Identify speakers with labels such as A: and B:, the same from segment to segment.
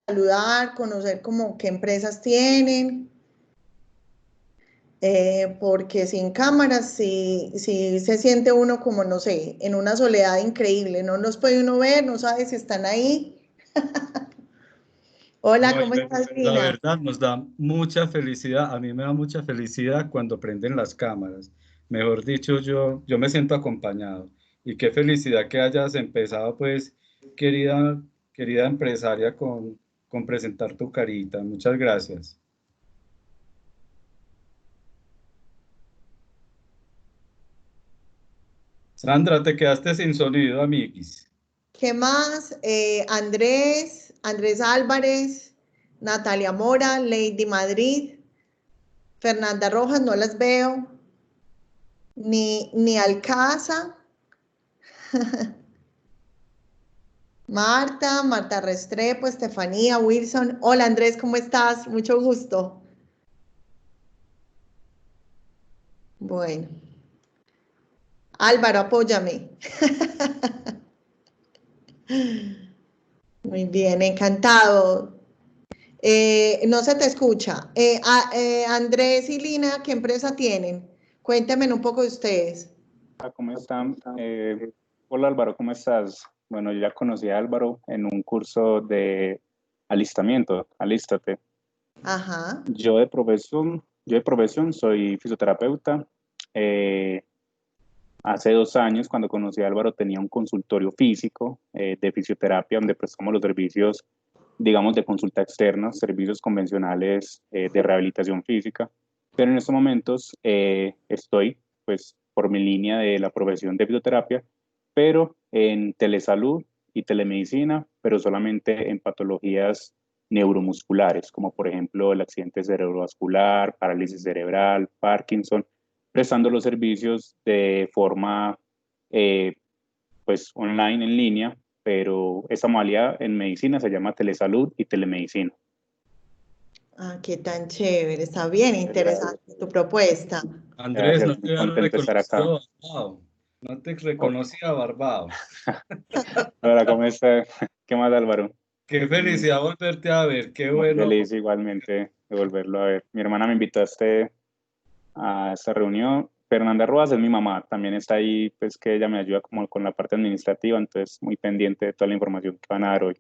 A: saludar, conocer como qué empresas tienen, porque sin cámaras sí se siente uno como, no sé, en una soledad increíble, no los puede uno ver, no sabe si están ahí. Hola,
B: No,
A: ¿cómo estás,
B: la
A: Lina?
B: verdad nos da mucha felicidad, a mí me da mucha felicidad cuando prenden las cámaras. Mejor dicho, yo me siento acompañado. Y qué felicidad que hayas empezado, pues, querida, querida empresaria, con presentar tu carita. Muchas gracias. Sandra, te quedaste sin sonido, amiguis.
A: ¿Qué más? Andrés Álvarez, Natalia Mora, Lady Madrid, Fernanda Rojas, no las veo, ni Alcaza, Marta Restrepo, Estefanía, Wilson. Hola Andrés, ¿cómo estás? Mucho gusto. Bueno, Álvaro, apóyame. Muy bien, encantado. No se te escucha. Andrés y Lina, ¿qué empresa tienen? Cuéntenme un poco de ustedes.
C: ¿Cómo están? Hola Álvaro, ¿cómo estás? Bueno, yo ya conocí a Álvaro en un curso de alistamiento, alístate.
A: Ajá.
C: Yo de profesión soy fisioterapeuta. Eh, Hace 2 años, cuando conocí a Álvaro, tenía un consultorio físico de fisioterapia donde prestamos los servicios, digamos, de consulta externa, servicios convencionales de rehabilitación física. Pero en estos momentos estoy, pues, por mi línea de la profesión de fisioterapia, pero en telesalud y telemedicina, pero solamente en patologías neuromusculares, como por ejemplo el accidente cerebrovascular, parálisis cerebral, Parkinson, prestando los servicios de forma eh, pues online, en línea, pero esta modalidad en medicina se llama telesalud y telemedicina.
A: Ah, qué tan chévere. Está bien interesante tu propuesta.
B: Andrés,
C: Gracias,
B: no
C: muy
B: te había
C: contento de estar acá.
B: reconocido barbado. No te reconocía barbado.
C: Hola, ¿cómo está? ¿Qué más, Álvaro?
B: Qué
C: Mm,
B: felicidad volverte a ver. Qué
C: Muy
B: bueno.
C: feliz igualmente de volverlo a ver. Mi hermana me invitó a esta reunión. Fernanda Rojas es mi mamá, también está ahí, pues que ella me ayuda como con la parte administrativa, entonces muy pendiente de toda la información que van a dar hoy.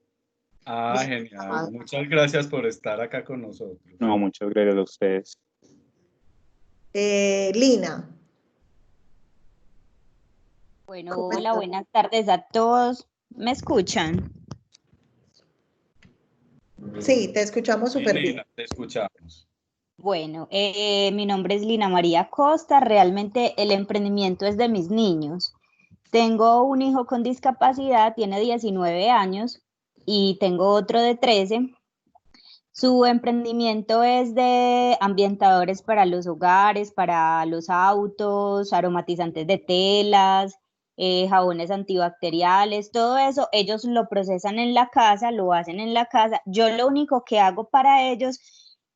B: Ah, genial. Muchas gracias por estar acá con nosotros.
C: No, muchas gracias a ustedes.
A: Lina,
D: Bueno,
A: ¿cómo
D: hola,
A: estás?
D: buenas tardes a todos. ¿Me escuchan?
A: Sí, te escuchamos
B: Sí,
A: súper bien.
B: Lina, te escuchamos.
D: Bueno, mi nombre es Lina María Costa. Realmente el emprendimiento es de mis niños. Tengo un hijo con discapacidad, tiene 19 años y tengo otro de 13. Su emprendimiento es de ambientadores para los hogares, para los autos, aromatizantes de telas, jabones antibacteriales, todo eso. Ellos lo procesan en la casa, lo hacen en la casa. Yo lo único que hago para ellos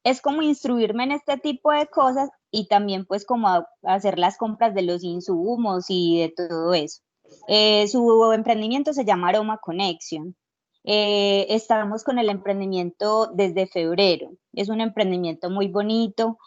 D: es como instruirme en este tipo de cosas y también pues como hacer las compras de los insumos y de todo eso. Su emprendimiento se llama Aroma Connection. Estamos con el emprendimiento desde febrero. Es un emprendimiento muy bonito.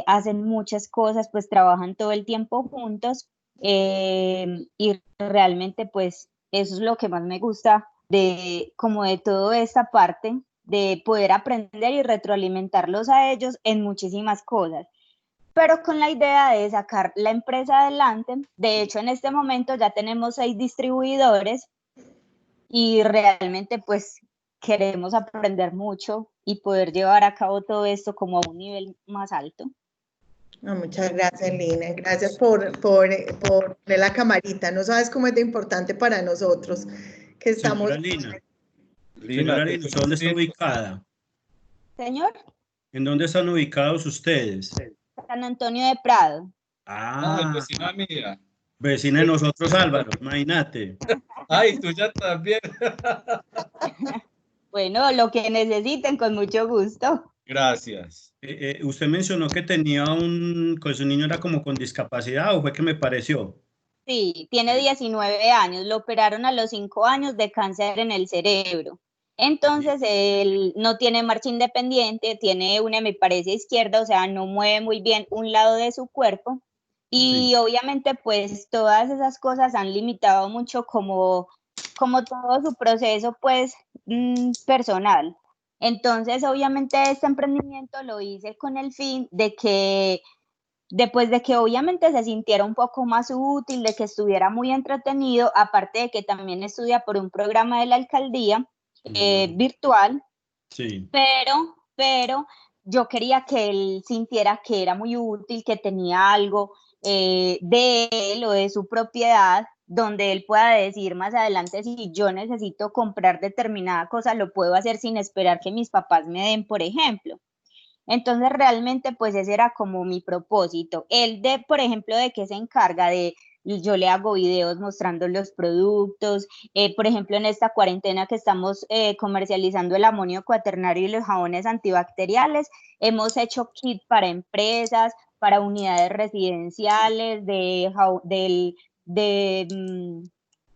D: Hacen muchas cosas, pues trabajan todo el tiempo juntos y realmente pues eso es lo que más me gusta de como de toda esta parte de poder aprender y retroalimentarlos a ellos en muchísimas cosas, pero con la idea de sacar la empresa adelante. De hecho, en este momento ya tenemos 6 distribuidores y realmente pues queremos aprender mucho y poder llevar a cabo todo esto como a un nivel más alto.
A: No, muchas gracias, Lina. Gracias por poner la camarita. No sabes cómo es de importante para nosotros que estamos.
E: Señora Lina,
B: Lina,
E: señora
B: te
E: Lina, ¿usted dónde está
B: felicito.
E: ubicada?
D: Señor,
E: ¿En dónde están ubicados ustedes?
D: San Antonio de Prado.
B: Ay,
E: Ah,
B: vecina mía.
E: vecina de nosotros, Álvaro, imagínate.
B: Ay, tú ya también.
D: Bueno, lo que necesiten con mucho gusto.
B: Gracias.
E: Usted mencionó que tenía que su niño era como con discapacidad, ¿o fue que me pareció?
D: Sí, tiene 19 años, lo operaron a los 5 años de cáncer en el cerebro. Entonces él no tiene marcha independiente, tiene una hemiparesia izquierda, o sea, no mueve muy bien un lado de su cuerpo. Y
E: Sí.
D: obviamente pues todas esas cosas han limitado mucho como todo su proceso pues personal. Entonces obviamente este emprendimiento lo hice con el fin de que después de que obviamente se sintiera un poco más útil, de que estuviera muy entretenido, aparte de que también estudia por un programa de la alcaldía virtual,
E: Sí.
D: pero yo quería que él sintiera que era muy útil, que tenía algo de él o de su propiedad, donde él pueda decir más adelante, si yo necesito comprar determinada cosa, lo puedo hacer sin esperar que mis papás me den, por ejemplo. Entonces realmente pues ese era como mi propósito. Él por ejemplo, de qué se encarga de, yo le hago videos mostrando los productos, por ejemplo, en esta cuarentena que estamos comercializando el amonio cuaternario y los jabones antibacteriales, hemos hecho kit para empresas, para unidades residenciales, del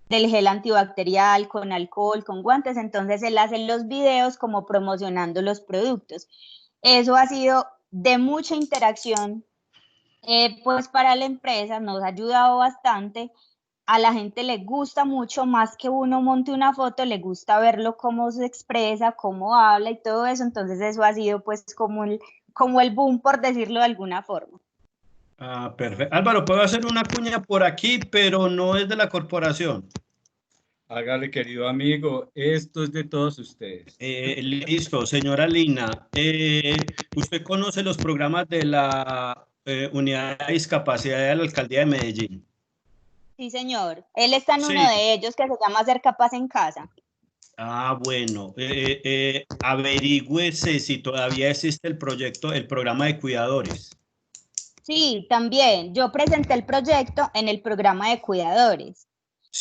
D: gel antibacterial con alcohol, con guantes, entonces él hace los videos como promocionando los productos. Eso ha sido de mucha interacción, pues para la empresa, nos ha ayudado bastante. A la gente le gusta mucho, más que uno monte una foto, le gusta verlo cómo se expresa, cómo habla y todo eso. Entonces eso ha sido pues como el boom, por decirlo de alguna forma.
E: Ah, perfecto. Álvaro, puedo hacer una cuña por aquí, pero no es de la corporación.
B: Hágale, querido amigo, esto es de todos ustedes.
E: Listo, señora Lina. ¿Usted conoce los programas de la Unidad de Discapacidad de la Alcaldía de Medellín?
D: Sí, señor. Él está en uno
E: Sí.
D: de ellos que se llama Ser Capaz en Casa.
E: Ah, bueno. Averígüese si todavía existe el proyecto, el programa de cuidadores.
D: Sí, también. Yo presenté el proyecto en el programa de cuidadores.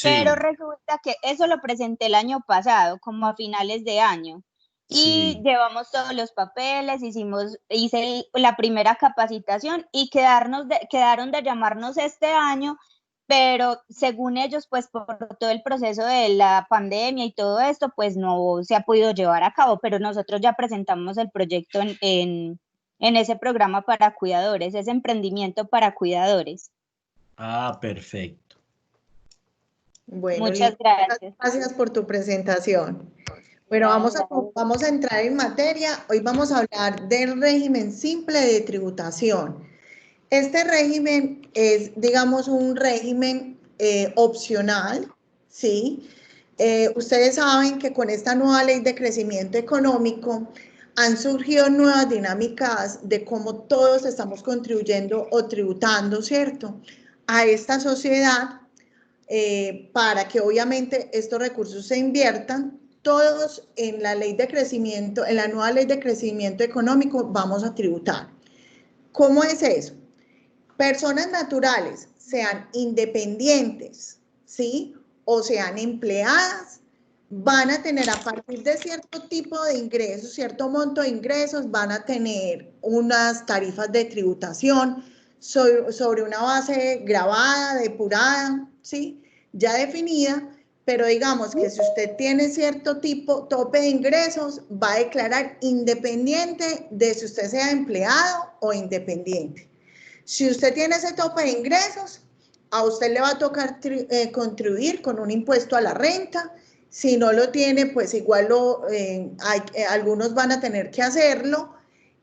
D: Pero
E: Sí,
D: resulta que eso lo presenté el año pasado, como a finales de año. Y
E: sí.
D: llevamos todos los papeles, hice la primera capacitación y quedaron de llamarnos este año, pero según ellos, pues por todo el proceso de la pandemia y todo esto, pues no se ha podido llevar a cabo, pero nosotros ya presentamos el proyecto en ese programa para cuidadores, ese emprendimiento para cuidadores.
E: Ah, perfecto.
A: Bueno, Lina,
D: Muchas gracias.
A: gracias por tu presentación. Bueno,
D: Gracias.
A: vamos a entrar en materia. Hoy vamos a hablar del régimen simple de tributación. Este régimen es, digamos, un régimen opcional, ¿sí? Ustedes saben que con esta nueva ley de crecimiento económico han surgido nuevas dinámicas de cómo todos estamos contribuyendo o tributando, ¿cierto? A esta sociedad para que obviamente estos recursos se inviertan. Todos en la ley de crecimiento, en la nueva ley de crecimiento económico vamos a tributar. ¿Cómo es eso? Personas naturales, sean independientes, ¿sí? O sean empleadas, van a tener a partir de cierto tipo de ingresos, cierto monto de ingresos, van a tener unas tarifas de tributación sobre una base grabada, depurada, ¿sí? Ya definida, pero digamos que si usted tiene cierto tope de ingresos, va a declarar independiente de si usted sea empleado o independiente. Si usted tiene ese tope de ingresos, a usted le va a tocar contribuir con un impuesto a la renta. Si no lo tiene, pues igual algunos van a tener que hacerlo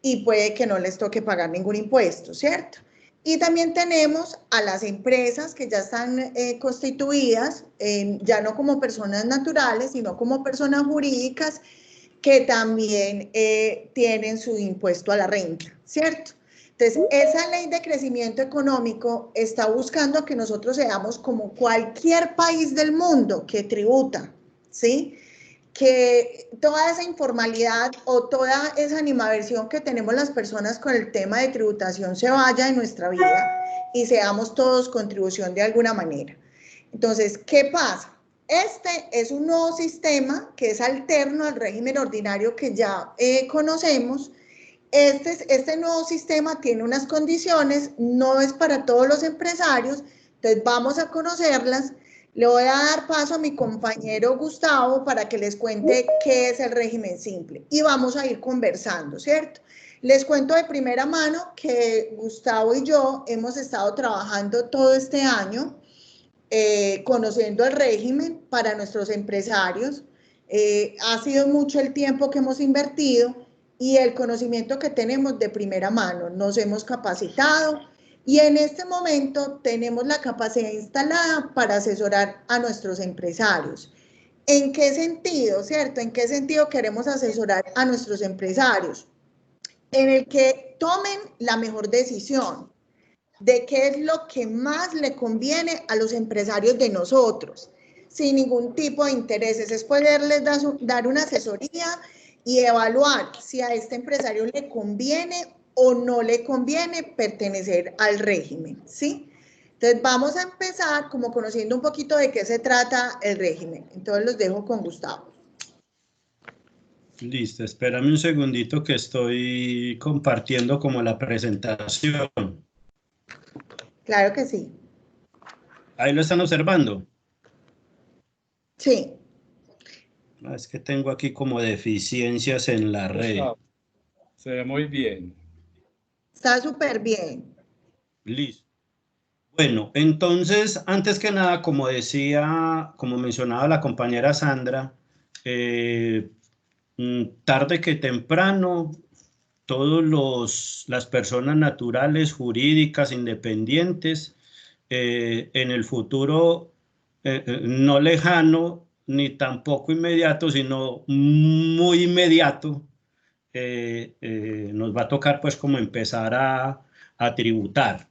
A: y puede que no les toque pagar ningún impuesto, ¿cierto? Y también tenemos a las empresas que ya están constituidas, ya no como personas naturales, sino como personas jurídicas, que también tienen su impuesto a la renta, ¿cierto? Entonces, esa ley de crecimiento económico está buscando que nosotros seamos como cualquier país del mundo que tributa, ¿sí? Que toda esa informalidad o toda esa animadversión que tenemos las personas con el tema de tributación se vaya de nuestra vida y seamos todos contribución de alguna manera. Entonces, ¿qué pasa? Este es un nuevo sistema que es alterno al régimen ordinario que ya conocemos. Este nuevo sistema tiene unas condiciones, no es para todos los empresarios, entonces vamos a conocerlas, Le voy a dar paso a mi compañero Gustavo para que les cuente qué es el régimen simple y vamos a ir conversando, ¿cierto? Les cuento de primera mano que Gustavo y yo hemos estado trabajando todo este año conociendo el régimen para nuestros empresarios. Ha sido mucho el tiempo que hemos invertido y el conocimiento que tenemos de primera mano. Nos hemos capacitado y en este momento tenemos la capacidad instalada para asesorar a nuestros empresarios. ¿En qué sentido, cierto? ¿En qué sentido queremos asesorar a nuestros empresarios? En el que tomen la mejor decisión de qué es lo que más le conviene a los empresarios de nosotros, sin ningún tipo de intereses. Es poderles dar una asesoría y evaluar si a este empresario le conviene o no le conviene pertenecer al régimen, ¿sí? Entonces vamos a empezar como conociendo un poquito de qué se trata el régimen. Entonces los dejo con Gustavo.
E: Listo, espérame un segundito que estoy compartiendo como la presentación.
A: Claro que sí.
E: ¿Ahí lo están observando?
A: Sí.
E: Es que tengo aquí como deficiencias en la red.
B: Se ve muy bien.
A: Está súper bien.
E: Listo. Bueno, entonces, antes que nada, como decía, como mencionaba la compañera Sandra, tarde que temprano, las personas naturales, jurídicas, independientes, en el futuro no lejano, ni tampoco inmediato, sino muy inmediato, nos va a tocar pues como empezar a tributar.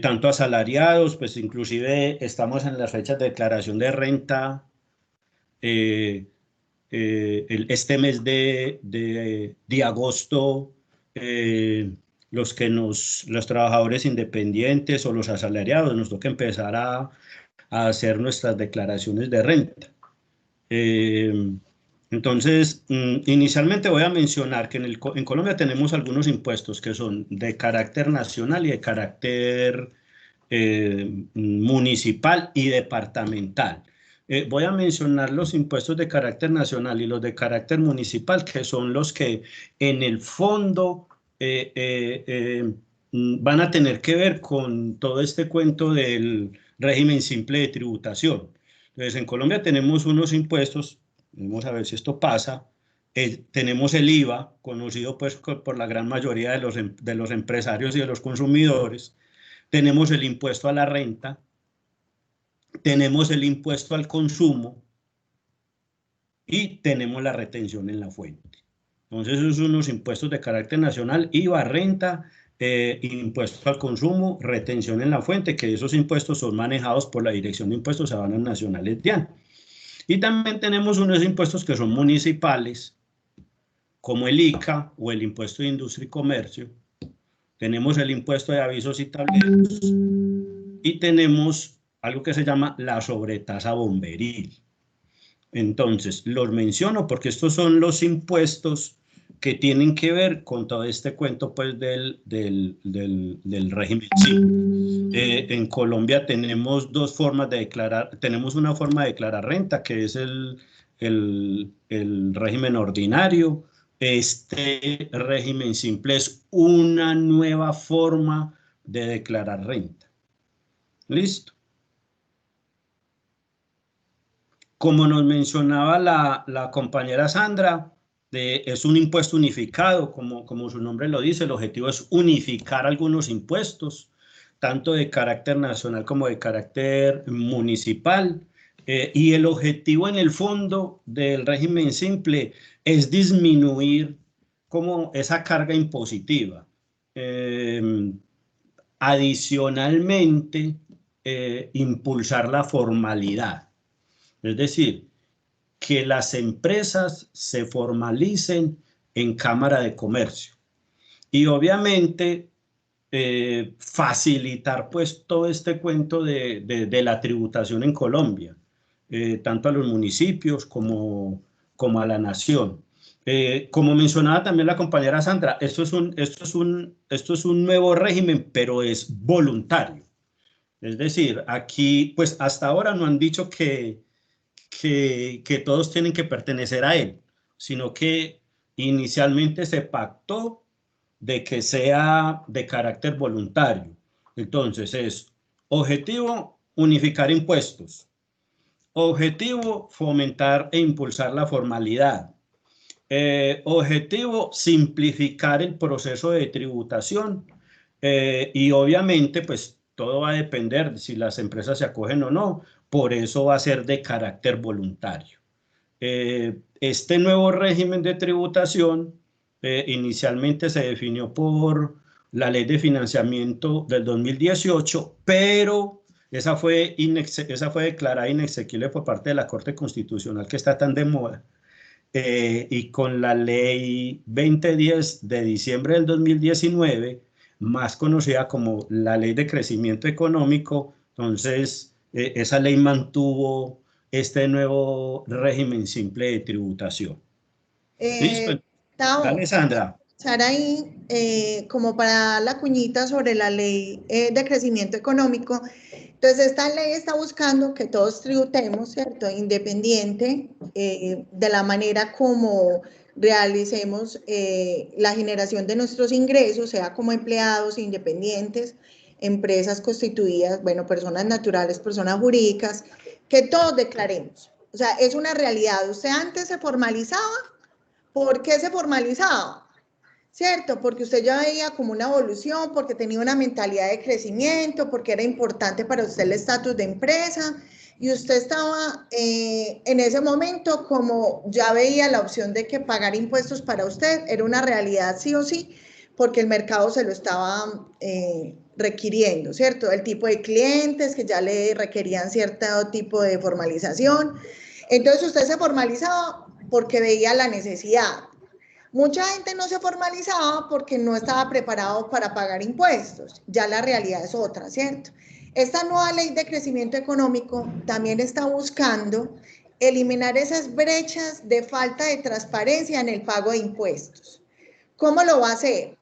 E: Tanto asalariados, pues inclusive estamos en las fechas de declaración de renta, este mes de agosto, los trabajadores independientes o los asalariados nos toca empezar a hacer nuestras declaraciones de renta. Entonces, inicialmente voy a mencionar que en Colombia tenemos algunos impuestos que son de carácter nacional y de carácter municipal y departamental. Voy a mencionar los impuestos de carácter nacional y los de carácter municipal, que son los que en el fondo van a tener que ver con todo este cuento del régimen simple de tributación. Entonces, en Colombia tenemos unos impuestos, vamos a ver si esto pasa. Tenemos el IVA, conocido pues por la gran mayoría de los empresarios y de los consumidores. Tenemos el impuesto a la renta, tenemos el impuesto al consumo y tenemos la retención en la fuente. Entonces, esos son unos impuestos de carácter nacional: IVA, renta, impuesto al consumo, retención en la fuente, que esos impuestos son manejados por la Dirección de Impuestos Aduanas Nacionales, DIAN. Y también tenemos unos impuestos que son municipales, como el ICA o el impuesto de industria y comercio. Tenemos el impuesto de avisos y tableros y tenemos algo que se llama la sobretasa bomberil. Entonces, los menciono porque estos son los impuestos que tienen que ver con todo este cuento pues del régimen simple. En Colombia tenemos dos formas de declarar. Tenemos una forma de declarar renta, que es el régimen ordinario. Este régimen simple es una nueva forma de declarar renta. ¿Listo? Como nos mencionaba la compañera Sandra, es un impuesto unificado, como su nombre lo dice. El objetivo es unificar algunos impuestos, tanto de carácter nacional como de carácter municipal. Y el objetivo en el fondo del régimen simple es disminuir como esa carga impositiva. Adicionalmente, impulsar la formalidad. Es decir, que las empresas se formalicen en Cámara de Comercio. Y obviamente facilitar pues todo este cuento de la tributación en Colombia, tanto a los municipios como a la nación. Como mencionaba también la compañera Sandra, esto es un nuevo régimen, pero es voluntario. Es decir, aquí, pues hasta ahora no han dicho que todos tienen que pertenecer a él, sino que inicialmente se pactó de que sea de carácter voluntario. Entonces es objetivo unificar impuestos, objetivo fomentar e impulsar la formalidad, objetivo simplificar el proceso de tributación y obviamente pues todo va a depender de si las empresas se acogen o no, por eso va a ser de carácter voluntario. Este nuevo régimen de tributación inicialmente se definió por la Ley de Financiamiento del 2018, pero esa fue declarada inexequible por parte de la Corte Constitucional, que está tan de moda, y con la Ley 2010 de diciembre del 2019, más conocida como la Ley de Crecimiento Económico, entonces esa ley mantuvo este nuevo régimen simple de tributación. ¿Listo? Dale, Sandra.
A: Ahí, como para la cuñita sobre la ley de crecimiento económico. Entonces, esta ley está buscando que todos tributemos, ¿cierto? Independiente de la manera como realicemos la generación de nuestros ingresos, sea como empleados, independientes, empresas constituidas, bueno, personas naturales, personas jurídicas, que todos declaremos. O sea, es una realidad. Usted antes se formalizaba. ¿Por qué se formalizaba? ¿Cierto? Porque usted ya veía como una evolución, porque tenía una mentalidad de crecimiento, porque era importante para usted el estatus de empresa, y usted estaba en ese momento como ya veía la opción de que pagar impuestos para usted era una realidad sí o sí, porque el mercado se lo estaba requiriendo, ¿cierto? El tipo de clientes que ya le requerían cierto tipo de formalización. Entonces usted se formalizaba porque veía la necesidad. Mucha gente no se formalizaba porque no estaba preparado para pagar impuestos. Ya la realidad es otra, ¿cierto? Esta nueva ley de crecimiento económico también está buscando eliminar esas brechas de falta de transparencia en el pago de impuestos. ¿Cómo lo va a hacer?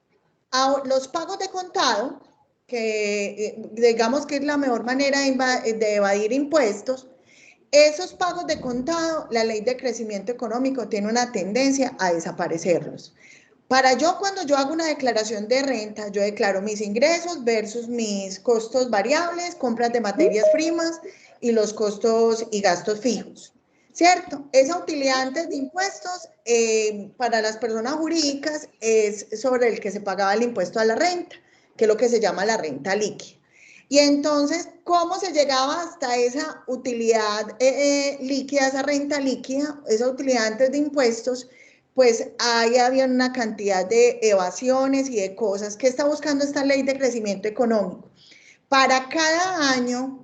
A: Los pagos de contado, que digamos que es la mejor manera de evadir impuestos, esos pagos de contado, la ley de crecimiento económico tiene una tendencia a desaparecerlos. Cuando yo hago una declaración de renta, yo declaro mis ingresos versus mis costos variables, compras de materias primas y los costos y gastos fijos, ¿cierto? Esa utilidad antes de impuestos para las personas jurídicas es sobre el que se pagaba el impuesto a la renta, que es lo que se llama la renta líquida. Y entonces, ¿cómo se llegaba hasta esa utilidad líquida, esa renta líquida, esa utilidad antes de impuestos? Pues ahí había una cantidad de evasiones y de cosas que está buscando esta ley de crecimiento económico. Para cada año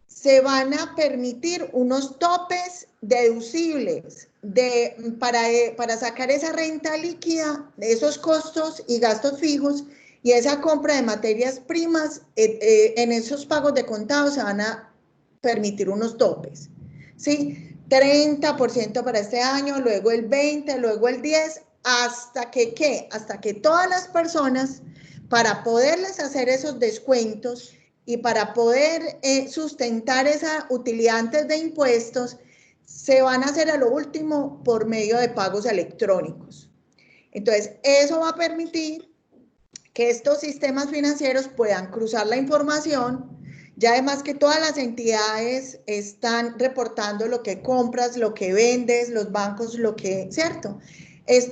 A: se van a permitir unos topes deducibles para sacar esa renta líquida, esos costos y gastos fijos, y esa compra de materias primas, en esos pagos de contado se van a permitir unos topes, ¿sí? 30% para este año, luego el 20%, luego el 10%, hasta que, ¿qué? Hasta que todas las personas, para poderles hacer esos descuentos y para poder sustentar esa utilidad antes de impuestos, se van a hacer a lo último por medio de pagos electrónicos. Entonces, eso va a permitir que estos sistemas financieros puedan cruzar la información, ya además que todas las entidades están reportando lo que compras, lo que vendes, los bancos, ¿cierto?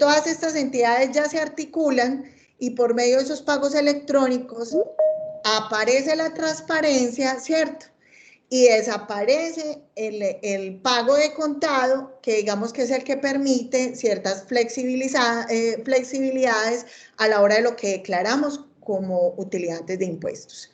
A: Todas estas entidades ya se articulan y por medio de esos pagos electrónicos aparece la transparencia, ¿cierto? Y desaparece el pago de contado, que digamos que es el que permite ciertas flexibilidades a la hora de lo que declaramos como utilidades de impuestos.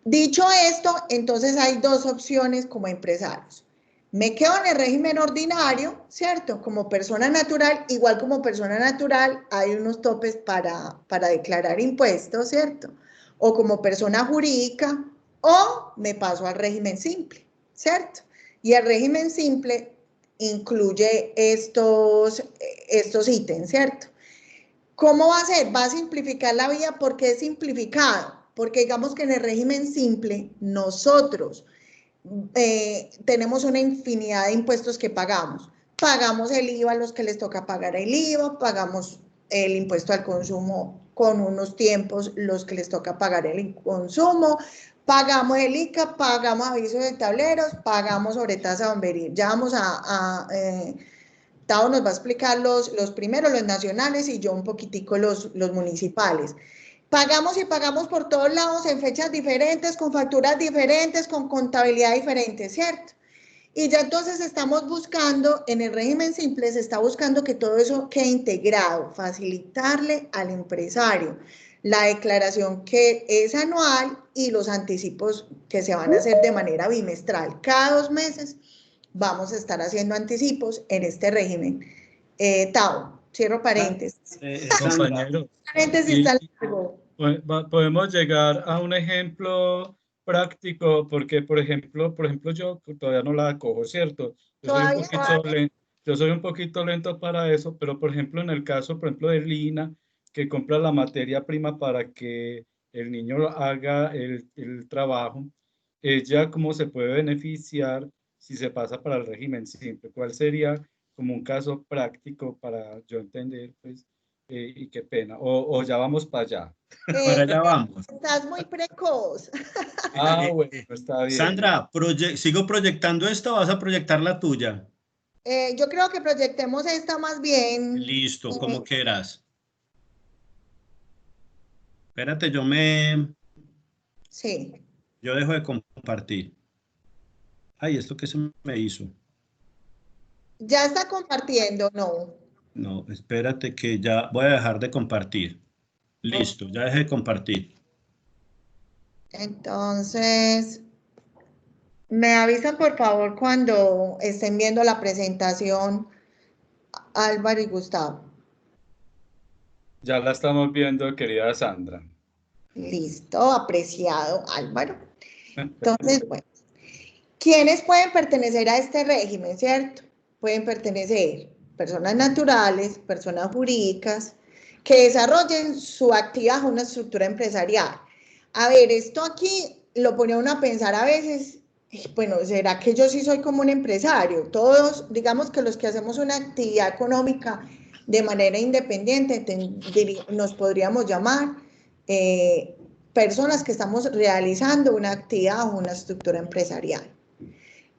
A: Dicho esto, entonces hay dos opciones como empresarios. Me quedo en el régimen ordinario, ¿cierto? Como persona natural, igual como persona natural hay unos topes para declarar impuestos, ¿cierto? O como persona jurídica, o me paso al régimen simple, ¿cierto? Y el régimen simple incluye estos ítems, ¿cierto? ¿Cómo va a ser? Va a simplificar la vía. ¿Por qué es simplificado? porque digamos que en el régimen simple nosotros tenemos una infinidad de impuestos que pagamos. Pagamos el IVA a los que les toca pagar el IVA, pagamos el impuesto al consumo con unos tiempos los que les toca pagar el consumo, pagamos el ICA, pagamos avisos de tableros, pagamos sobretasa bomberil. Ya vamos Tao nos va a explicar los primeros, los nacionales, y yo un poquitico los municipales. Pagamos y pagamos por todos lados en fechas diferentes, con facturas diferentes, con contabilidad diferente, ¿cierto? Y ya entonces estamos buscando, en el régimen simple se está buscando que todo eso quede integrado, facilitarle al empresario la declaración que es anual y los anticipos que se van a hacer de manera bimestral. Cada 2 meses vamos a estar haciendo anticipos en este régimen. Tao, cierro paréntesis.
B: Compañero,
A: Paréntesis tan largo.
B: Podemos llegar a un ejemplo práctico, porque por ejemplo yo todavía no la cojo, ¿cierto? Yo soy un poquito lento para eso, pero por ejemplo en el caso, por ejemplo, de Lina, que compra la materia prima para que el niño haga el trabajo, ella cómo se puede beneficiar si se pasa para el régimen simple. ¿Cuál sería como un caso práctico para yo entender, pues, y qué pena? O ya vamos para allá.
E: Para allá vamos.
A: Estás muy precoz.
B: Bueno, está bien.
E: Sandra, ¿sigo proyectando esto o vas a proyectar la tuya?
A: Yo creo que proyectemos esta más bien.
E: Listo, como quieras. Espérate,
A: Sí.
E: Yo dejo de compartir. Ay, ¿esto qué se me hizo?
A: ¿Ya está compartiendo? No.
E: No, espérate que ya voy a dejar de compartir. Listo, ya dejé de compartir.
A: Entonces, me avisan por favor cuando estén viendo la presentación, Álvaro y Gustavo.
B: Ya la estamos viendo, querida Sandra.
A: Listo, apreciado Álvaro. Entonces, bueno, ¿quiénes pueden pertenecer a este régimen, cierto? Pueden pertenecer personas naturales, personas jurídicas, que desarrollen su actividad bajo una estructura empresarial. A ver, esto aquí lo pone uno a pensar a veces, bueno, ¿será que yo sí soy como un empresario? Todos, digamos que los que hacemos una actividad económica de manera independiente, nos podríamos llamar personas que estamos realizando una actividad bajo una estructura empresarial.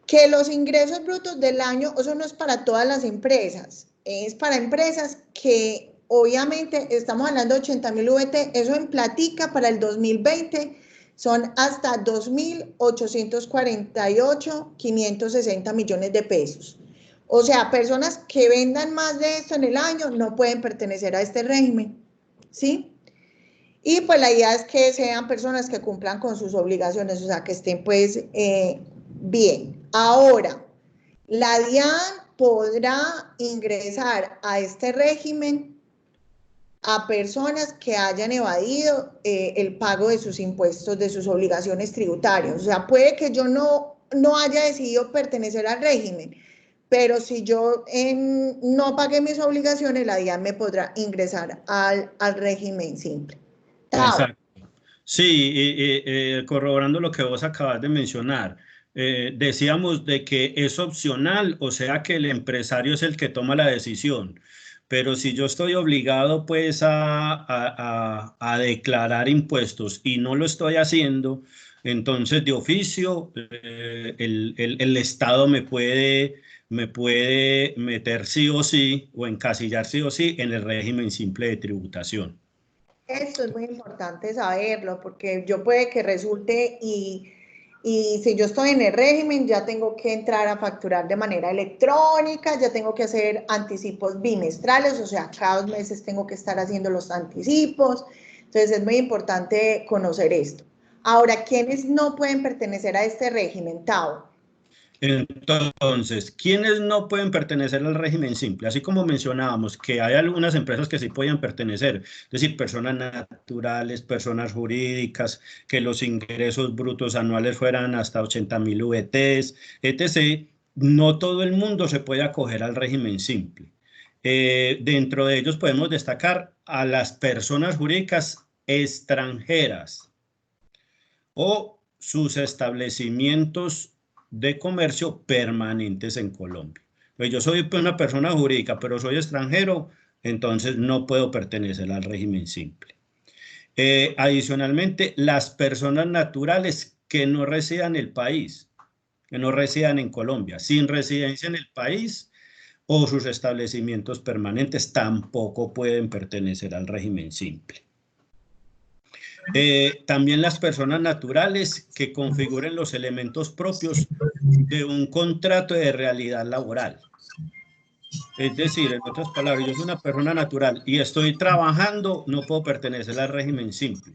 A: Que los ingresos brutos del año, eso no es para todas las empresas, es para empresas que obviamente estamos hablando de 80.000 VT, eso en platica para el 2020 son hasta 2.848.560 millones de pesos. O sea, personas que vendan más de esto en el año no pueden pertenecer a este régimen, ¿sí? Y pues la idea es que sean personas que cumplan con sus obligaciones, o sea, que estén pues bien. Ahora, la DIAN podrá ingresar a este régimen a personas que hayan evadido el pago de sus impuestos, de sus obligaciones tributarias. O sea, puede que yo no haya decidido pertenecer al régimen, pero si yo no pagué mis obligaciones, la DIAN me podrá ingresar al régimen simple.
E: Exacto. Sí, corroborando lo que vos acabas de mencionar, decíamos de que es opcional, o sea que el empresario es el que toma la decisión, pero si yo estoy obligado pues a declarar impuestos y no lo estoy haciendo, entonces de oficio el Estado me puede meter sí o sí o encasillar sí o sí en el régimen simple de tributación.
A: Esto es muy importante saberlo, porque yo puede que resulte y si yo estoy en el régimen, ya tengo que entrar a facturar de manera electrónica, ya tengo que hacer anticipos bimestrales, o sea, cada 2 meses tengo que estar haciendo los anticipos. Entonces es muy importante conocer esto. Ahora, ¿quiénes no pueden pertenecer a este régimen, Tao?
E: Entonces, ¿quiénes no pueden pertenecer al régimen simple? Así como mencionábamos que hay algunas empresas que sí podían pertenecer, es decir, personas naturales, personas jurídicas, que los ingresos brutos anuales fueran hasta 80.000 VTs, etc. No todo el mundo se puede acoger al régimen simple. Dentro de ellos podemos destacar a las personas jurídicas extranjeras. o sus establecimientos de comercio permanentes en Colombia. Pues yo soy una persona jurídica, pero soy extranjero, entonces no puedo pertenecer al régimen simple. Adicionalmente, las personas naturales que no residan en el país, que no residan en Colombia, sin residencia en el país o sus establecimientos permanentes, tampoco pueden pertenecer al régimen simple. También las personas naturales que configuren los elementos propios de un contrato de realidad laboral. Es decir, en otras palabras, yo soy una persona natural y estoy trabajando, no puedo pertenecer al régimen simple.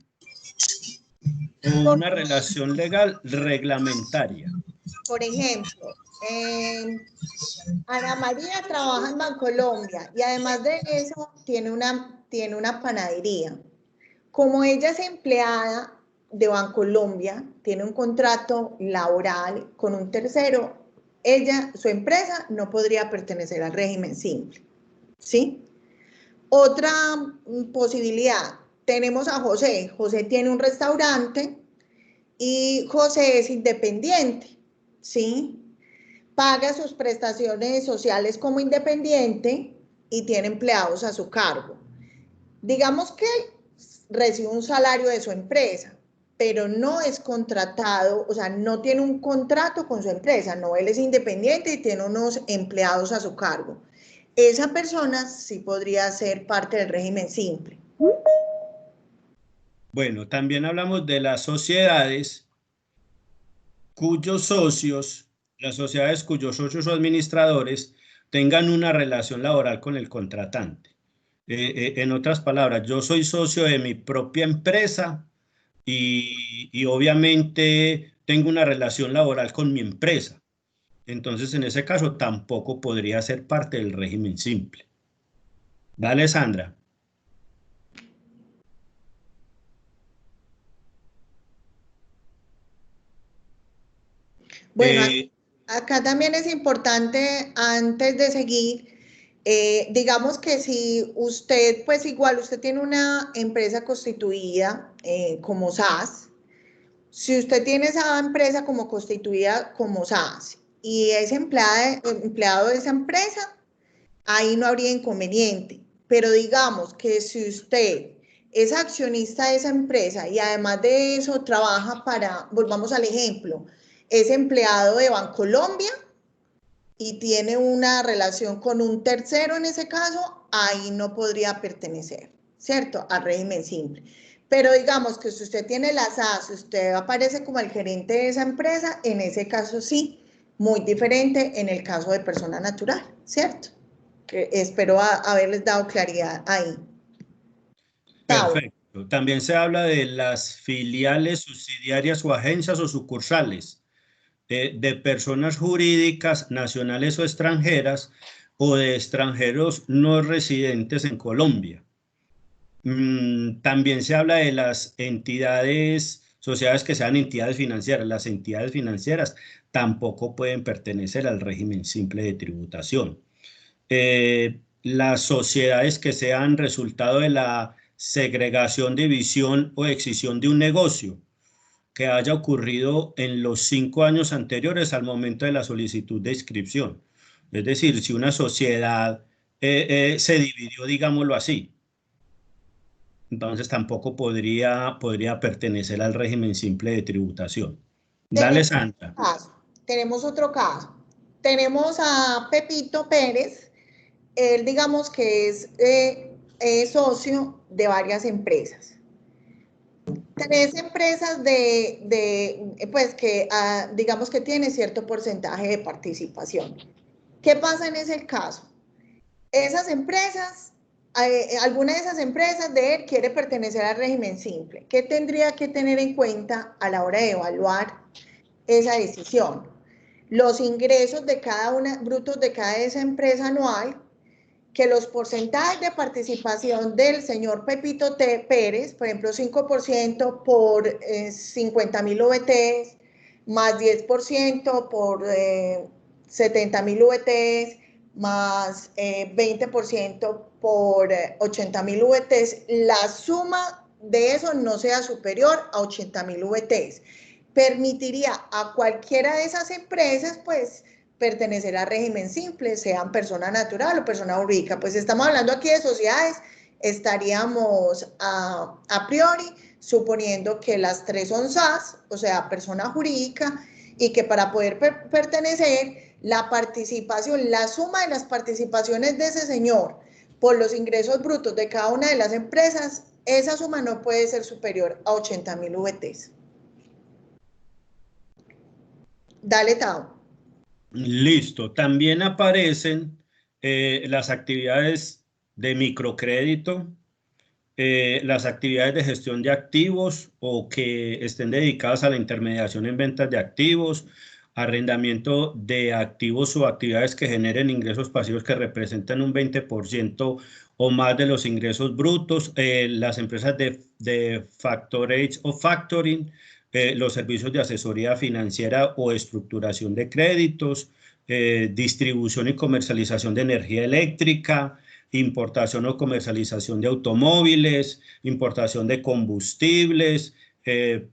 E: O una relación legal reglamentaria.
A: Por ejemplo, Ana María trabaja en Bancolombia y además de eso tiene una panadería. Como ella es empleada de Bancolombia, tiene un contrato laboral con un tercero, su empresa no podría pertenecer al régimen simple, ¿sí? Otra posibilidad, tenemos a José. José tiene un restaurante y José es independiente, ¿sí? Paga sus prestaciones sociales como independiente y tiene empleados a su cargo. Digamos que recibe un salario de su empresa, pero no es contratado, o sea, no tiene un contrato con su empresa, no, él es independiente y tiene unos empleados a su cargo. Esa persona sí podría ser parte del régimen simple.
E: Bueno, también hablamos de las sociedades cuyos socios, las sociedades cuyos socios o administradores tengan una relación laboral con el contratante. En otras palabras, yo soy socio de mi propia empresa y obviamente tengo una relación laboral con mi empresa. Entonces, en ese caso, tampoco podría ser parte del régimen simple. Dale, Sandra.
A: Bueno, acá también es importante, antes de seguir, digamos que si usted, pues igual usted tiene una empresa constituida como SAS, si usted tiene esa empresa como constituida como SAS y es empleado de esa empresa, ahí no habría inconveniente. Pero digamos que si usted es accionista de esa empresa y además de eso trabaja volvamos al ejemplo, es empleado de Bancolombia y tiene una relación con un tercero en ese caso, ahí no podría pertenecer, ¿cierto? Al régimen simple. Pero digamos que si usted tiene la SAS, usted aparece como el gerente de esa empresa, en ese caso sí, muy diferente en el caso de persona natural, ¿cierto? Espero haberles dado claridad ahí.
E: Perfecto. También se habla de las filiales, subsidiarias o agencias o sucursales de personas jurídicas nacionales o extranjeras o de extranjeros no residentes en Colombia. También se habla de las entidades, sociedades que sean entidades financieras. Las entidades financieras tampoco pueden pertenecer al régimen simple de tributación. Las sociedades que sean resultado de la segregación, división o excisión de un negocio que haya ocurrido en los 5 años anteriores al momento de la solicitud de inscripción. Es decir, si una sociedad se dividió, digámoslo así, entonces tampoco podría pertenecer al régimen simple de tributación. Dale, Sandra.
A: Tenemos otro caso. Tenemos a Pepito Pérez. Él, digamos que es socio de varias empresas. 3 empresas pues que digamos que tiene cierto porcentaje de participación. ¿Qué pasa en ese caso? Esas empresas, alguna de esas empresas de él quiere pertenecer al régimen simple. ¿Qué tendría que tener en cuenta a la hora de evaluar esa decisión? Los ingresos de cada una, brutos de cada esa empresa anual, que los porcentajes de participación del señor Pepito Pérez, por ejemplo, 5% por 50.000 VTs, más 10% por 70.000 VTs, más 20% por 80.000 VTs, la suma de eso no sea superior a 80.000 VTs. Permitiría a cualquiera de esas empresas, pues, pertenecer al régimen simple, sean persona natural o persona jurídica. Pues estamos hablando aquí de sociedades, estaríamos a priori suponiendo que las tres son SAS, o sea, persona jurídica, y que para poder pertenecer, la participación, la suma de las participaciones de ese señor por los ingresos brutos de cada una de las empresas, esa suma no puede ser superior a 80.000 VTs. Dale, Tao.
E: Listo. También aparecen las actividades de microcrédito, las actividades de gestión de activos o que estén dedicadas a la intermediación en ventas de activos, arrendamiento de activos o actividades que generen ingresos pasivos que representan un 20% o más de los ingresos brutos, las empresas de factorage o factoring, los servicios de asesoría financiera o estructuración de créditos, distribución y comercialización de energía eléctrica, importación o comercialización de automóviles, importación de combustibles,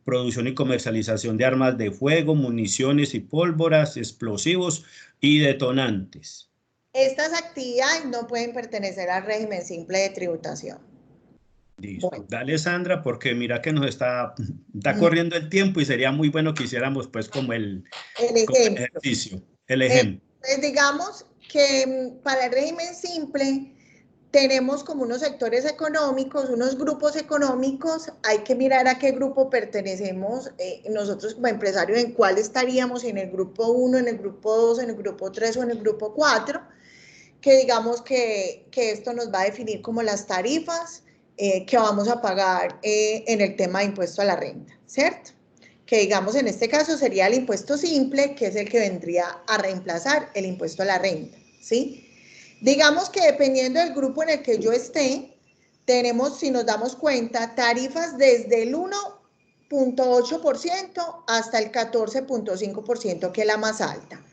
E: producción y comercialización de armas de fuego, municiones y pólvoras, explosivos y detonantes.
A: Estas actividades no pueden pertenecer al régimen simple de tributación.
E: Listo. Bueno. Dale, Sandra, porque mira que nos está corriendo el tiempo y sería muy bueno que hiciéramos pues como el ejercicio, el ejemplo.
A: Pues digamos que para el régimen simple tenemos como unos sectores económicos, unos grupos económicos, hay que mirar a qué grupo pertenecemos nosotros como empresarios, en cuál estaríamos, en el grupo 1, en el grupo 2, en el grupo 3 o en el grupo 4, que digamos que esto nos va a definir como las tarifas que vamos a pagar en el tema de impuesto a la renta, ¿cierto? Que digamos en este caso sería el impuesto simple, que es el que vendría a reemplazar el impuesto a la renta, ¿sí? Digamos que dependiendo del grupo en el que yo esté, tenemos, si nos damos cuenta, tarifas desde el 1.8% hasta el 14.5%, que es la más alta.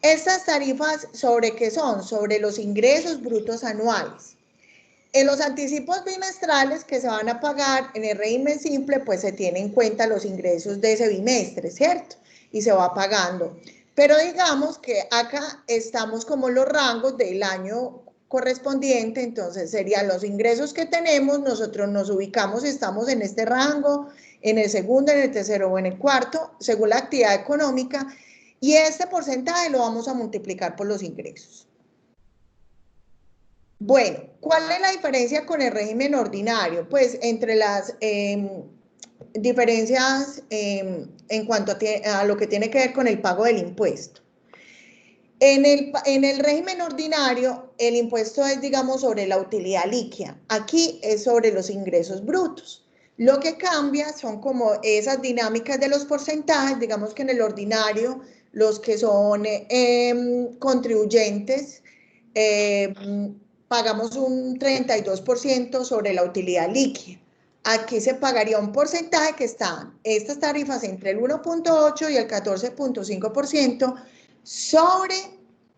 A: Estas tarifas, ¿sobre qué son? Sobre los ingresos brutos anuales. En los anticipos bimestrales que se van a pagar en el régimen simple, pues se tienen en cuenta los ingresos de ese bimestre, ¿cierto? Y se va pagando. Pero digamos que acá estamos como los rangos del año correspondiente, entonces serían los ingresos que tenemos, nosotros nos ubicamos, estamos en este rango, en el segundo, en el tercero o en el cuarto, según la actividad económica, y este porcentaje lo vamos a multiplicar por los ingresos. Bueno, ¿cuál es la diferencia con el régimen ordinario? Pues entre las diferencias en cuanto a lo que tiene que ver con el pago del impuesto. En el régimen ordinario, el impuesto es, digamos, sobre la utilidad líquida. Aquí es sobre los ingresos brutos. Lo que cambia son como esas dinámicas de los porcentajes, digamos que en el ordinario, los que son contribuyentes, pagamos un 32% sobre la utilidad líquida. Aquí se pagaría un porcentaje que están estas tarifas entre el 1.8 y el 14.5% sobre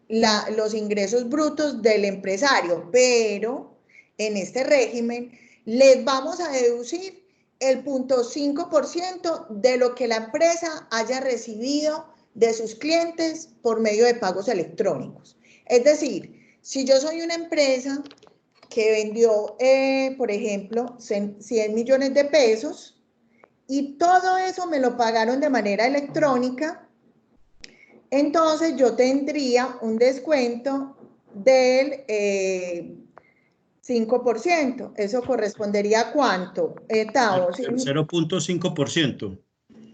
A: los ingresos brutos del empresario, pero en este régimen les vamos a deducir el 0.5% de lo que la empresa haya recibido de sus clientes por medio de pagos electrónicos. Es decir, si yo soy una empresa que vendió, por ejemplo, 100 millones de pesos y todo eso me lo pagaron de manera electrónica, entonces yo tendría un descuento del 5%. ¿Eso correspondería a cuánto, Tao?
E: 0.5%.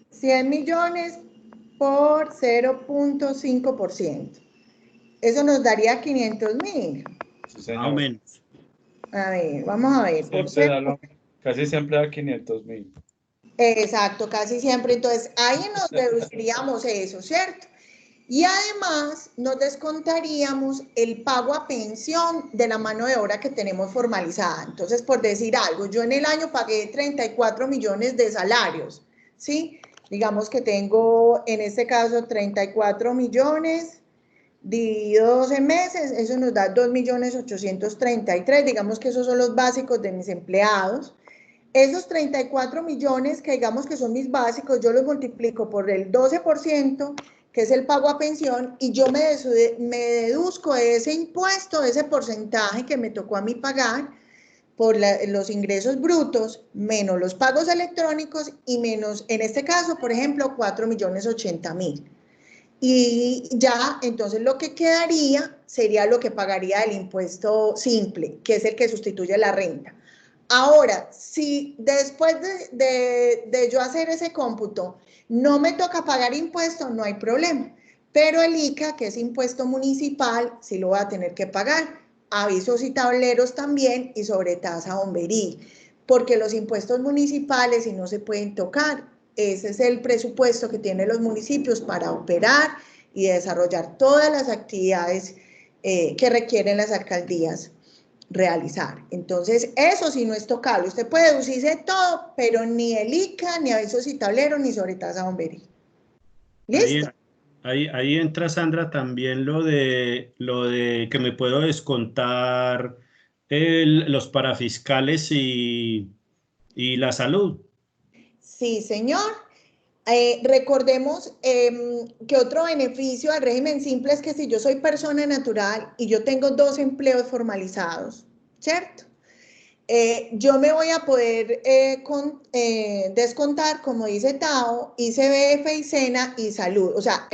A: 100 millones por 0.5%. Eso nos daría 500.000.
B: Sí,
E: más o menos.
A: A ver, vamos a ver.
B: Casi siempre da 500.000.
A: Exacto, casi siempre. Entonces, ahí nos deduciríamos eso, ¿cierto? Y además nos descontaríamos el pago a pensión de la mano de obra que tenemos formalizada. Entonces, por decir algo, yo en el año pagué 34 millones de salarios, ¿sí? Digamos que tengo, en este caso, 34 millones dividido 12 meses, eso nos da 2.833.000, digamos que esos son los básicos de mis empleados. Esos 34 millones, que digamos que son mis básicos, yo los multiplico por el 12%, que es el pago a pensión, y yo me deduzco de ese impuesto, de ese porcentaje que me tocó a mí pagar por los ingresos brutos, menos los pagos electrónicos y menos, en este caso, por ejemplo, 4.080.000. Y ya, entonces lo que quedaría sería lo que pagaría el impuesto simple, que es el que sustituye la renta. Ahora, si después de yo hacer ese cómputo no me toca pagar impuestos, no hay problema. Pero el ICA, que es impuesto municipal, sí lo va a tener que pagar. Avisos y tableros también, y sobretasa bomberil, porque los impuestos municipales sí no se pueden tocar. Ese es el presupuesto que tienen los municipios para operar y desarrollar todas las actividades que requieren las alcaldías realizar. Entonces, eso sí no es tocable. Usted puede deducirse todo, pero ni el ICA, ni avisos y tableros, ni sobretasa bomberil. ¿Listo?
E: Ahí entra, Sandra, también lo de que me puedo descontar los parafiscales y la salud.
A: Sí, señor. Recordemos que otro beneficio del régimen simple es que si yo soy persona natural y yo tengo 2 empleos formalizados, ¿cierto? Yo me voy a poder descontar, como dice Tao, ICBF, ISENA y salud. O sea,